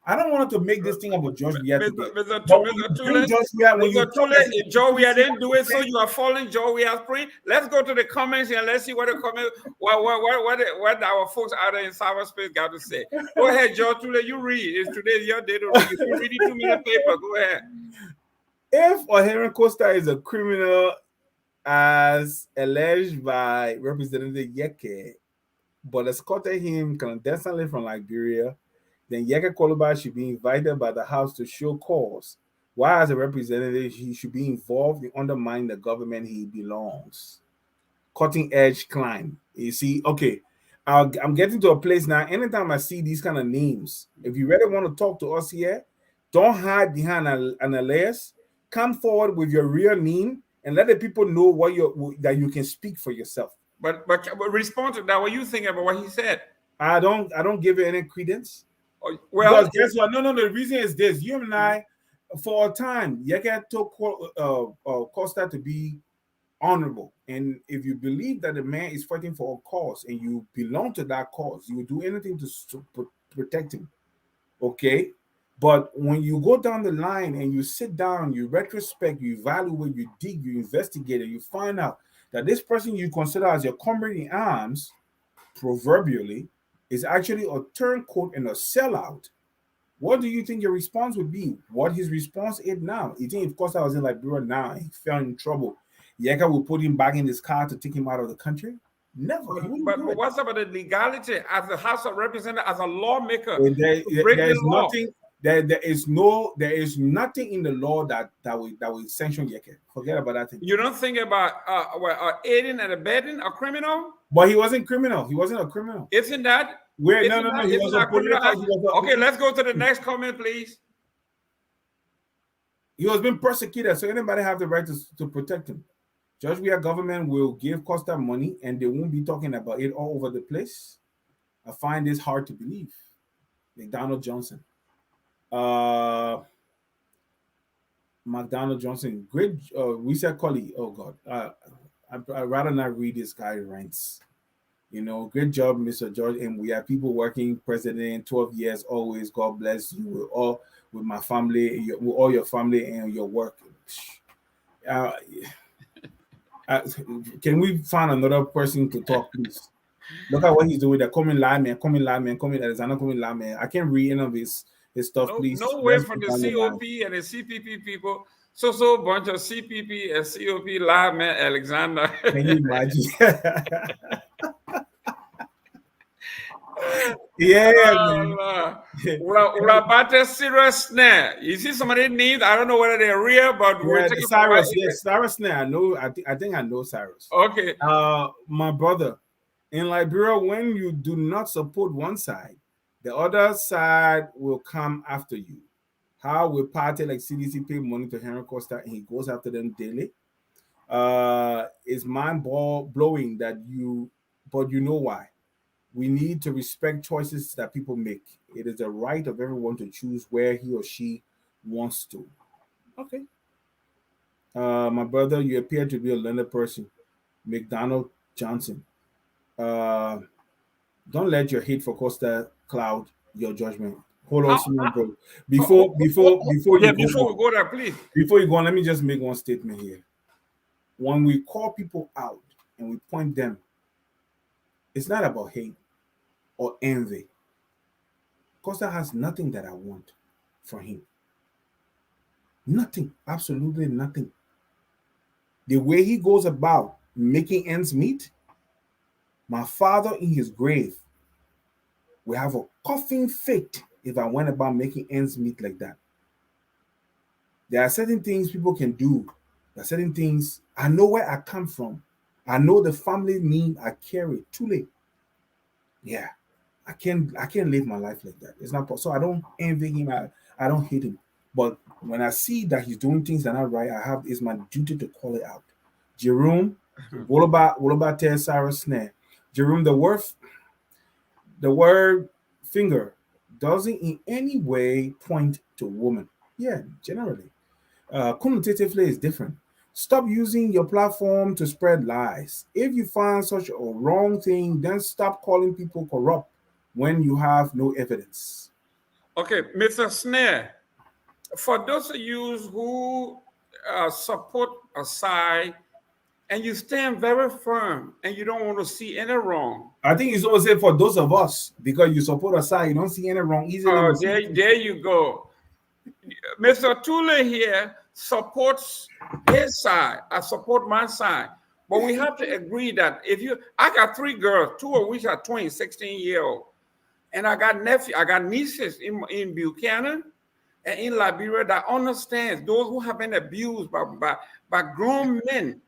I don't want to make this thing about George Weah today. But when you bring George Weah, when you talk as if Joe Weah didn't do it, so you are following Joe Weah's print. Let's go to the comments and let's see what the comment, what our folks out there in cyberspace got to say. Go ahead, Joe Tule, you read. It's today's your day to read. You're reading 2 minute paper. Go ahead. If Henry Costa is a criminal as alleged by Representative Yekeh, but escorted him clandestinely from Liberia, then Yekeh Kolubah should be invited by the House to show cause why, as a representative, he should be involved in undermining the government he belongs. Cutting edge climb. You see, okay, I'm getting to a place now. Anytime I see these kind of names, if you really want to talk to us here, don't hide behind an alias. Come forward with your real name and let the people know that you can speak for yourself. But respond to that. What you think about what he said? I don't give it any credence. Well, because guess what? No. The reason is this: you and I, for a time, Yekeh took Costa to be honorable, and if you believe that the man is fighting for a cause and you belong to that cause, you will do anything to protect him. Okay. But when you go down the line and you sit down, you retrospect, you evaluate, you dig, you investigate, and you find out that this person you consider as your comrade in arms, proverbially, is actually a turncoat and a sellout, what do you think your response would be? What his response is now? You think if Costa was in Liberia now, he fell in trouble, Yekeh will put him back in his car to take him out of the country? Never. But what's about the legality as the House of Representatives, as a lawmaker? There is nothing in the law that will sanction Yekeh. Forget about that thing. You don't think about aiding and abetting a criminal? But he wasn't criminal. He wasn't a criminal. Isn't that? No. He was a political. Okay, let's go to the next comment, please. He was being persecuted, so anybody have the right to protect him. George Weah government will give Costa money, and they won't be talking about it all over the place. I find this hard to believe. McDonald Johnson. McDonald Johnson, great research colleague. Oh God, I'd rather not read this guy rants. Great job, Mr. George. And we have people working president 12 years always. God bless you with my family, with all your family and your work. Can we find another person to talk, please? Look at what he's doing. They're coming live, man. Alexander coming live, man. I can't read any of his stuff, please. No way from the COP and the CPP people. So bunch of CPP and COP live, man. Alexander. Can you imagine? Yeah, man. What about the serious snare? You see some of their names? I don't know whether they're real, but we're taking Cyrus. Yes, Cyrus Snare. I know. I think I know Cyrus. Okay. My brother, in Liberia, when you do not support one side, the other side will come after you. How will party like CDC pay money to Henry Costa and he goes after them daily? It's mind blowing but you know why. We need to respect choices that people make. It is the right of everyone to choose where he or she wants to. Okay. My brother, you appear to be a learned person. McDonald Johnson. Don't let your hate for Costa cloud your judgment. Hold on, bro. Before we go there, please. Before you go on, let me just make one statement here. When we call people out and we point them, it's not about hate or envy. Costa has nothing that I want for him. Nothing, absolutely nothing. The way he goes about making ends meet, my father in his grave will have a coughing fit if I went about making ends meet like that. There are certain things people can do. There are certain things, I know where I come from. I know the family name I carry. Too late. Yeah. I can't live my life like that. It's not possible. So I don't envy him. I don't hate him. But when I see that he's doing things that are not right, it's my duty to call it out. Jerome, what about Cyrus Snare? Jerome, the word finger doesn't in any way point to woman. Yeah, generally. Connotatively is different. Stop using your platform to spread lies. If you find such a wrong thing, then stop calling people corrupt when you have no evidence. Okay, Mr. Snare, for those of you who support a side and you stand very firm and you don't want to see any wrong, I think it's always say for those of us, because you support a side, you don't see any wrong easily. there you go. Mr. Tule here supports his side. I support my side. But we have to agree that I got 3 girls, 2 of which are twins, 16-year-old. And I got nieces in Buchanan and in Liberia that understands those who have been abused by grown men.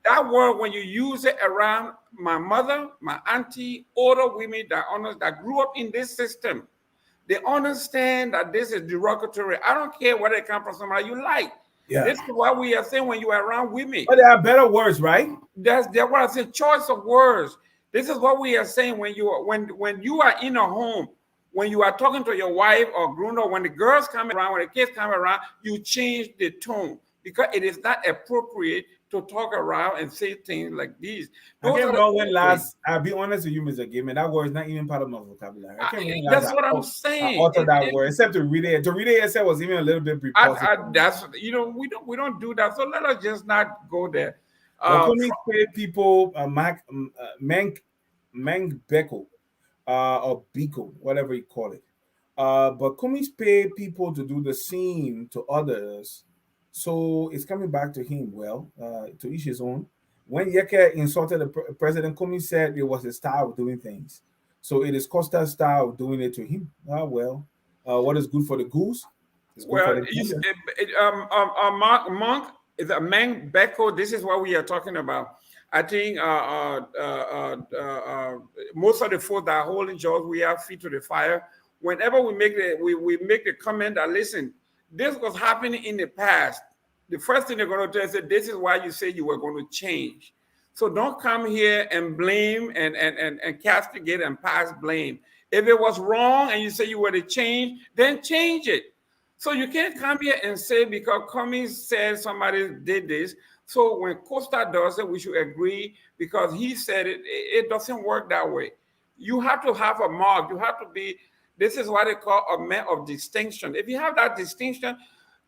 That word, when you use it around my mother, my auntie, older women that grew up in this system, they understand that this is derogatory. I don't care where they come from, somebody you like. Yeah. This is what we are saying when you are around women. But there are better words, right? That's what I say, choice of words. This is what we are saying when you are in a home, when you are talking to your wife or grown up, when the girls come around, when the kids come around, you change the tone because it is not appropriate to talk around and say things like these. I can't remember when last, I'll be honest with you, Mr. Gaiman, that word is not even part of my vocabulary. I can't remember that's what I'm saying. I uttered that word, except to read it. To read it itself was even a little bit repulsive. That's we don't do that. So let us just not go there. Coming pay people, Mang Beko, or Biko, whatever you call it. But Kumis pay people to do the same to others. So it's coming back to him. Well, to each his own. When Yekeh insulted the president, Kumi said it was his style of doing things. So it is Costa's style of doing it to him. What is good for the goose is good for the Monk is a Mang Beko. This is what we are talking about. I think most of the folks that are holding jobs, we have feet to the fire. Whenever we make the comment that listen, this was happening in the past. The first thing they're going to tell us is this is why you said you were going to change. So don't come here and blame and castigate and pass blame. If it was wrong and you say you were to change, then change it. So you can't come here and say because Cummings said somebody did this. So when Costa does it, we should agree because he said it. It doesn't work that way. You have to have a mark. You have to be. This is what they call a man of distinction. If you have that distinction,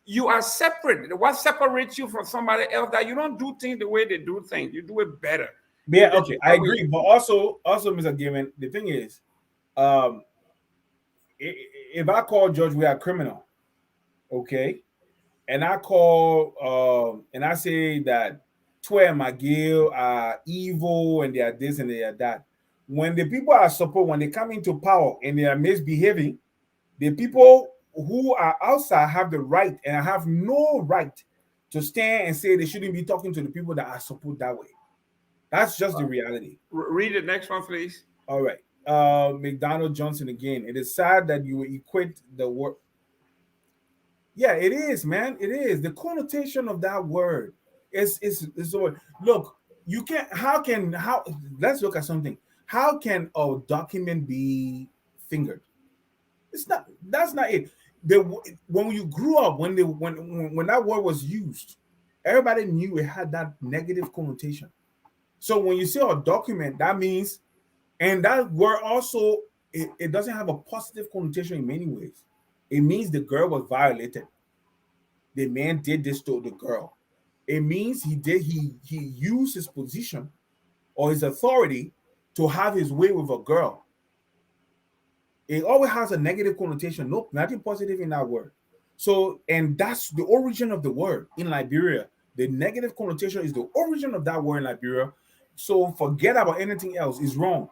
you are separate. What separates you from somebody else? That you don't do things the way they do things. You do it better. Yeah, okay, I agree. But also, Mr. Given, the thing is, if I call George we are criminal, okay, and I call and I say that Twe and McGill are evil and they are this and they are that. When the people are support, when they come into power and they are misbehaving, the people who are outside have the right and have no right to stand and say they shouldn't be talking to the people that are support that way. That's just the reality. Read the next one, please. All right. McDonald Johnson again. It is sad that you equate the word. Yeah, it is, man. It is. The connotation of that word is the word. Look, you can't. How? Let's look at something. How can a document be fingered? It's not. That's not it. When you grew up, when that word was used, everybody knew it had that negative connotation. So when you say a document, that means, and that word also, it doesn't have a positive connotation in many ways. It means the girl was violated. The man did this to the girl. It means he used his position or his authority to have his way with a girl. It always has a negative connotation. Nope, nothing positive in that word. So, and that's the origin of the word in Liberia. The negative connotation is the origin of that word in Liberia. So forget about anything else. It's wrong.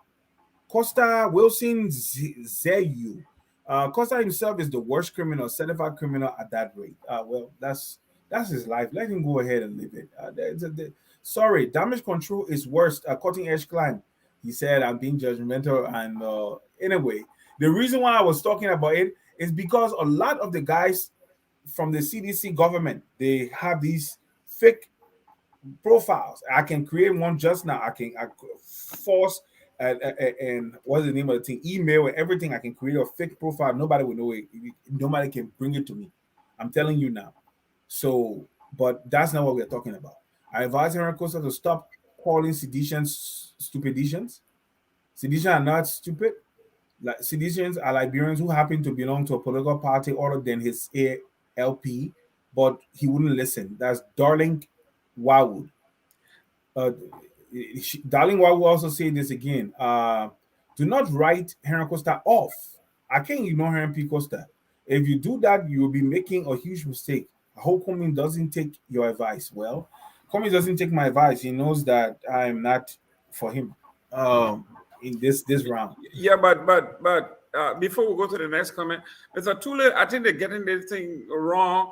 Costa Wilson Zeyu. Costa himself is the worst criminal, certified criminal at that rate. Well, that's his life. Let him go ahead and live it. Sorry, damage control is worse. A cutting edge climb. He said, I'm being judgmental. And anyway, the reason why I was talking about it is because a lot of the guys from the CDC government, they have these fake profiles. I can create one just now. I force and what's the name of the thing? Email and everything. I can create a fake profile. Nobody will know it. Nobody can bring it to me. I'm telling you now. So but that's not what we're talking about. I advise Henry Costa to stop calling seditions stupiditions. Seditions are not stupid. Like seditions are Liberians who happen to belong to a political party other than his ALP, but he wouldn't listen. That's Darling Wildwood. Uh, Darling Wildwood also say this again. Do not write Henry Costa off. I can't ignore Henry P. Costa. If you do that, you will be making a huge mistake. I hope Cummings doesn't take your advice. Well, Cummings doesn't take my advice. He knows that I'm not for him in this round. Yeah, but before we go to the next comment, Mr. Tule, I think they're getting this thing wrong.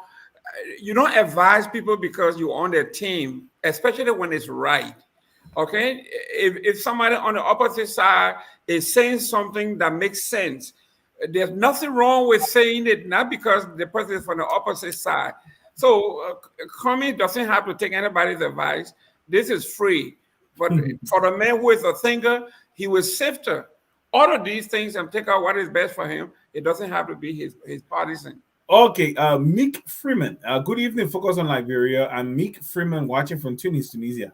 You don't advise people because you're on their team, especially when it's right. Okay, if somebody on the opposite side is saying something that makes sense, there's nothing wrong with saying it, not because the person is from the opposite side. So Cummings doesn't have to take anybody's advice. This is free. But for the man who is a thinker, he will sift all of these things and take out what is best for him. It doesn't have to be his partisan. Okay, Meek Freeman. Good evening, Focus on Liberia. I'm Meek Freeman watching from Tunis, Tunisia.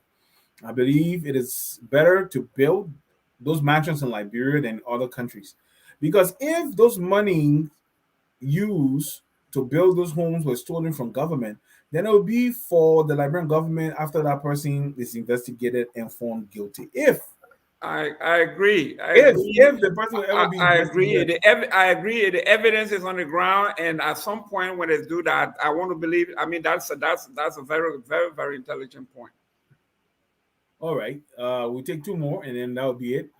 I believe it is better to build those mansions in Liberia than other countries. Because if those money used to build those homes were stolen from government, then it will be for the Liberian government after that person is investigated and found guilty. I agree. If the person will ever be I agree. investigated. I agree. The evidence is on the ground, and at some point when they do that, I want to believe. I mean, that's a very, very, very intelligent point. All right. We'll take two more, and then that'll be it.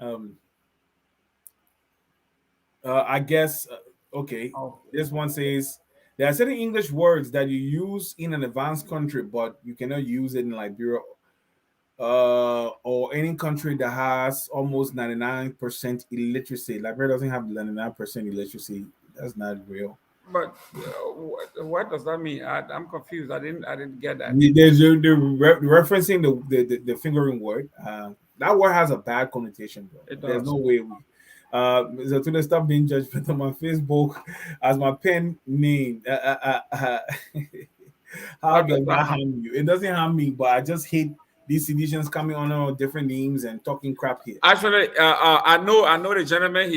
I guess. Okay. This one says there are certain English words that you use in an advanced country, but you cannot use it in Liberia or any country that has almost 99% illiteracy. Liberia doesn't have 99% illiteracy. That's not real. But what does that mean? I'm confused. I didn't get that. They're referencing the fingering word. That word has a bad connotation, bro. There's no way we. So to stop being judgmental on my Facebook as my pen name. How does that harm you? It doesn't harm me, but I just hate these editions coming on different names and talking crap here. Actually, I know the gentleman.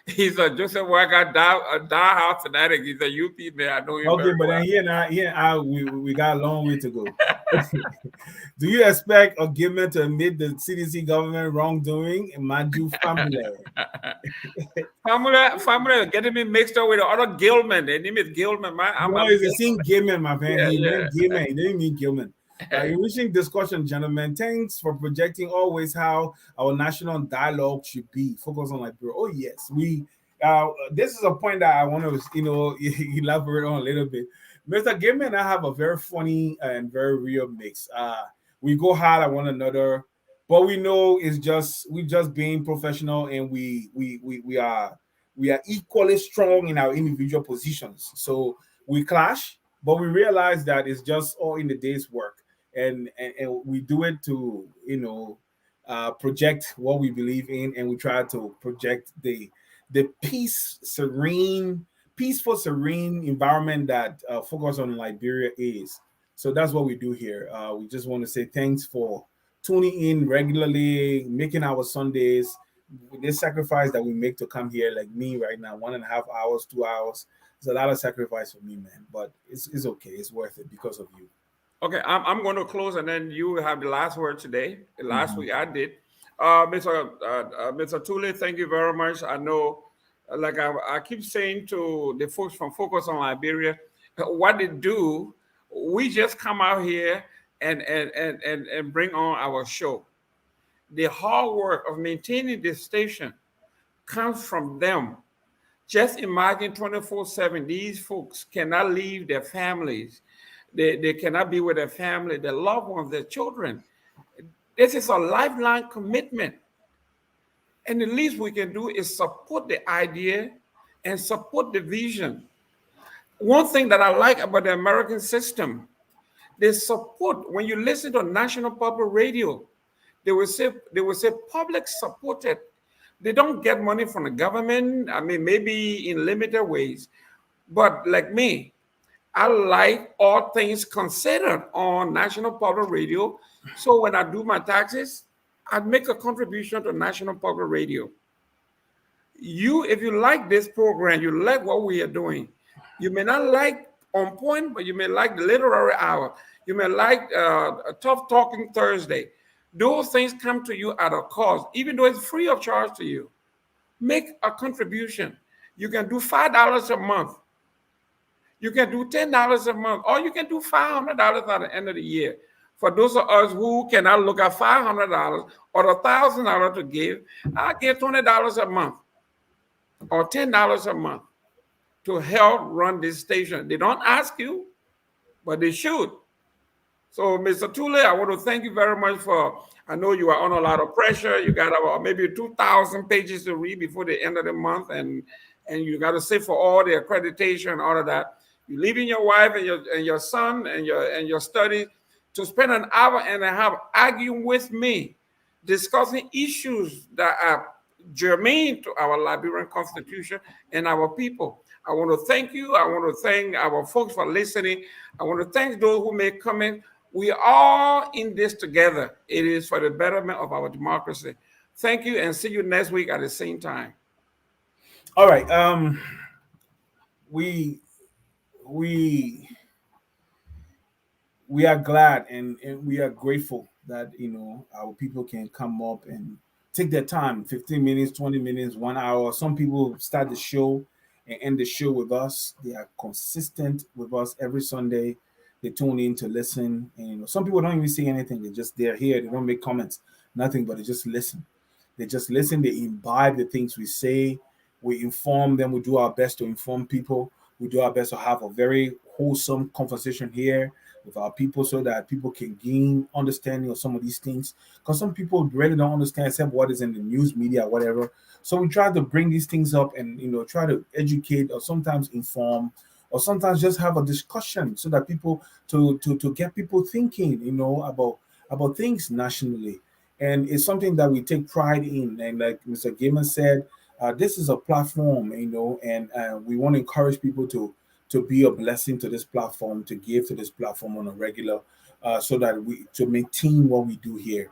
He's a Joseph Walker die fanatic. He's a UP man. I know him. Okay, but then we got a long way to go. Do you expect a government to admit the CDC government wrongdoing? Maju family. family getting me mixed up with the other Gilman. The name is Gilman, man. It's the same Gilman, my friend. Yeah, He meant Gilman. He didn't mean Gilman. Enriching discussion, gentlemen. Thanks for projecting always how our national dialogue should be. Focus on Liberia. Oh yes, we. This is a point that I want to elaborate on a little bit. Mr. Gilman and I have a very funny and very real mix. We go hard at one another, but we know we just being professional, and we are equally strong in our individual positions. So we clash, but we realize that it's just all in the day's work. And we do it to project what we believe in, and we try to project the peaceful, serene environment that Focus on Liberia is. So that's what we do here. We just want to say thanks for tuning in regularly, making our Sundays. This sacrifice that we make to come here, like me right now, 1.5 hours, 2 hours, it's a lot of sacrifice for me, man. But it's okay. It's worth it because of you. Okay, I'm going to close, and then you have the last word today. Last week I did. Mr. Tule, thank you very much. I know, like I keep saying to the folks from Focus on Liberia, what they do, we just come out here and bring on our show. The hard work of maintaining this station comes from them. Just imagine 24/7, these folks cannot leave their families. They cannot be with their family, their loved ones, their children. This is a lifelong commitment. And the least we can do is support the idea and support the vision. One thing that I like about the American system, they support, when you listen to National Public Radio, they will say public supported. They don't get money from the government. I mean, maybe in limited ways. But like me, I like All Things Considered on National Public Radio. So when I do my taxes, I make a contribution to National Public Radio. If you like this program, you like what we are doing. You may not like On Point, but you may like the Literary Hour. You may like a Tough Talking Thursday. Those things come to you at a cost, even though it's free of charge to you. Make a contribution. You can do $5 a month. You can do $10 a month, or you can do $500 at the end of the year. For those of us who cannot look at $500 or $1,000 to give, I give $20 a month or $10 a month to help run this station. They don't ask you, but they should. So, Mr. Tule, I want to thank you very much I know you are on a lot of pressure. You got about maybe 2,000 pages to read before the end of the month, and you got to sit for all the accreditation and all of that. You're leaving your wife and your son and your studies to spend an hour and a half arguing with me, discussing issues that are germane to our Liberian Constitution and our people. I want to thank you. I want to thank our folks for listening. I want to thank those who may comment. We are in this together. It is for the betterment of our democracy. Thank you, and see you next week at the same time. All right. We are glad and we are grateful that our people can come up and take their time, 15 minutes, 20 minutes, 1 hour. Some people start the show and end the show with us. They are consistent with us every Sunday. They tune in to listen. And some people don't even say anything. They're here. They don't make comments, nothing, but they just listen. They just listen. They imbibe the things we say. We inform them. We do our best to inform people. We do our best to have a very wholesome conversation here with our people so that people can gain understanding of some of these things. Because some people really don't understand except what is in the news media or whatever. So we try to bring these things up and try to educate or sometimes inform or sometimes just have a discussion so that people to get people thinking, about things nationally. And it's something that we take pride in. And like Mr. Gaiman said, this is a platform, and we want to encourage people to be a blessing to this platform, to give to this platform on a regular, so that to maintain what we do here.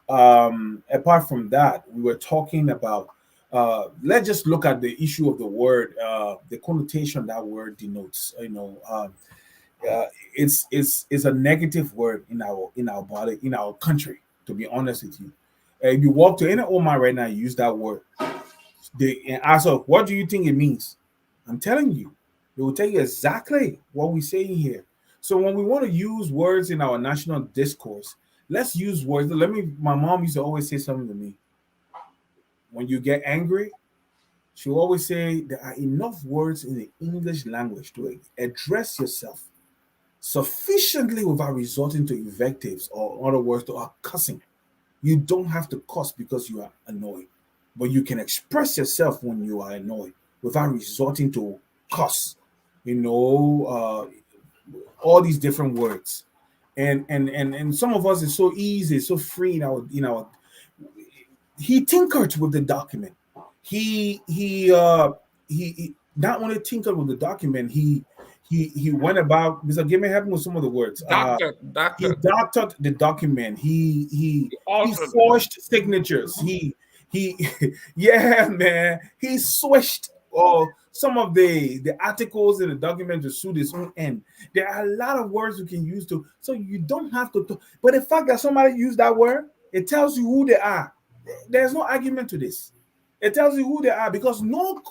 Apart from that, we were talking about, let's just look at the issue of the word, the connotation that word denotes. It's a negative word in our body, in our country. To be honest with you, if you walk to any Oma right now, use that word. They ask us, what do you think it means? I'm telling you, they will tell you exactly what we're saying here. So when we want to use words in our national discourse, let's use words. My mom used to always say something to me. When you get angry, she will always say there are enough words in the English language to address yourself sufficiently without resorting to invectives or other words to cussing. You don't have to cuss because you are annoyed. But you can express yourself when you are annoyed without resorting to cuss, all these different words. And some of us is so easy, so free in our he tinkered with the document. He not only tinkered with the document, he went about, Mr. Give me help with some of the words. Doctor. He doctored the document. He forged signatures. He yeah, man. He switched some of the articles in the document to suit his own end. There are a lot of words you can use so you don't have to. But the fact that somebody used that word, it tells you who they are. There's no argument to this. It tells you who they are because no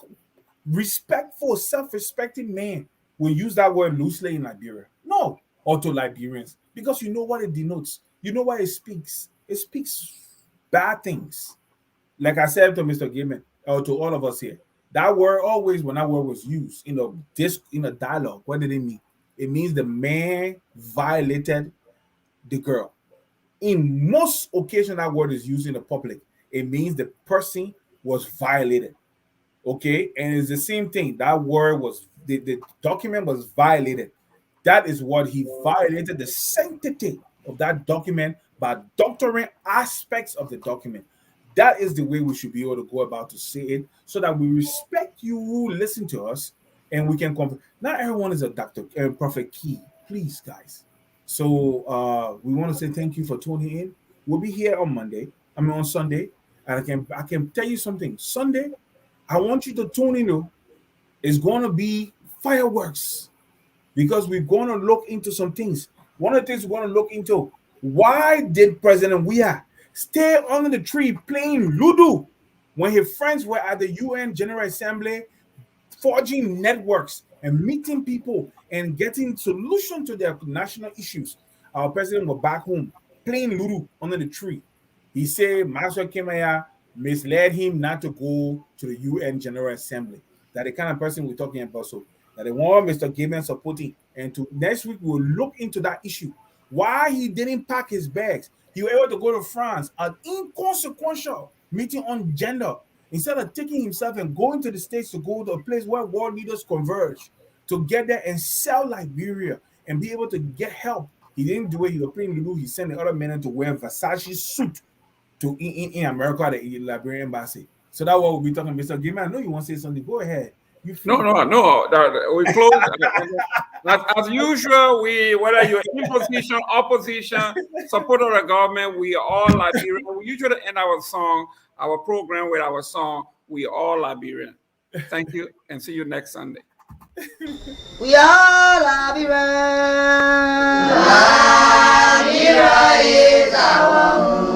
respectful, self-respecting man will use that word loosely in Liberia. No, or to Liberians, because you know what it denotes. You know what it speaks. It speaks bad things. Like I said to Mr. Gaiman, or to all of us here, that word always, when that word was used in a dialogue, what did it mean? It means the man violated the girl. In most occasions, that word is used in the public. It means the person was violated. Okay, and it's the same thing. That word was the document was violated. That is what he violated, the sanctity of that document by doctoring aspects of the document. That is the way we should be able to go about to say it, so that we respect you who listen to us, and we can confirm. Not everyone is a Dr. Prophet Key. Please, guys. So we want to say thank you for tuning in. We'll be here on on Sunday. And I can tell you something. Sunday, I want you to tune in though. It's gonna be fireworks because we're gonna look into some things. One of the things we're gonna look into, why did President Weah stay under the tree playing Ludo when his friends were at the UN General Assembly forging networks and meeting people and getting solution to their national issues? Our president was back home playing Ludo under the tree. He said Maxwell Kimaya misled him not to go to the UN General Assembly. That the kind of person we're talking about. So that the one Mr. Gaiman supporting. And to next week we'll look into that issue. Why he didn't pack his bags. He was able to go to France, an inconsequential meeting on gender, instead of taking himself and going to the States to go to a place where world leaders converge to get there and sell Liberia and be able to get help. He didn't do it. He was playing Lulu. He sent the other men to wear Versace suit to in America at the Liberian embassy. So that's what we'll be talking. Mr. Gaiman, I know you want to say something. Go ahead. No. We close. As usual, whether you're in position, opposition, support of the government, we all Liberian. We usually end our program with our song, "We All Liberian." Thank you, and see you next Sunday. We all Liberian. Liberia is our home.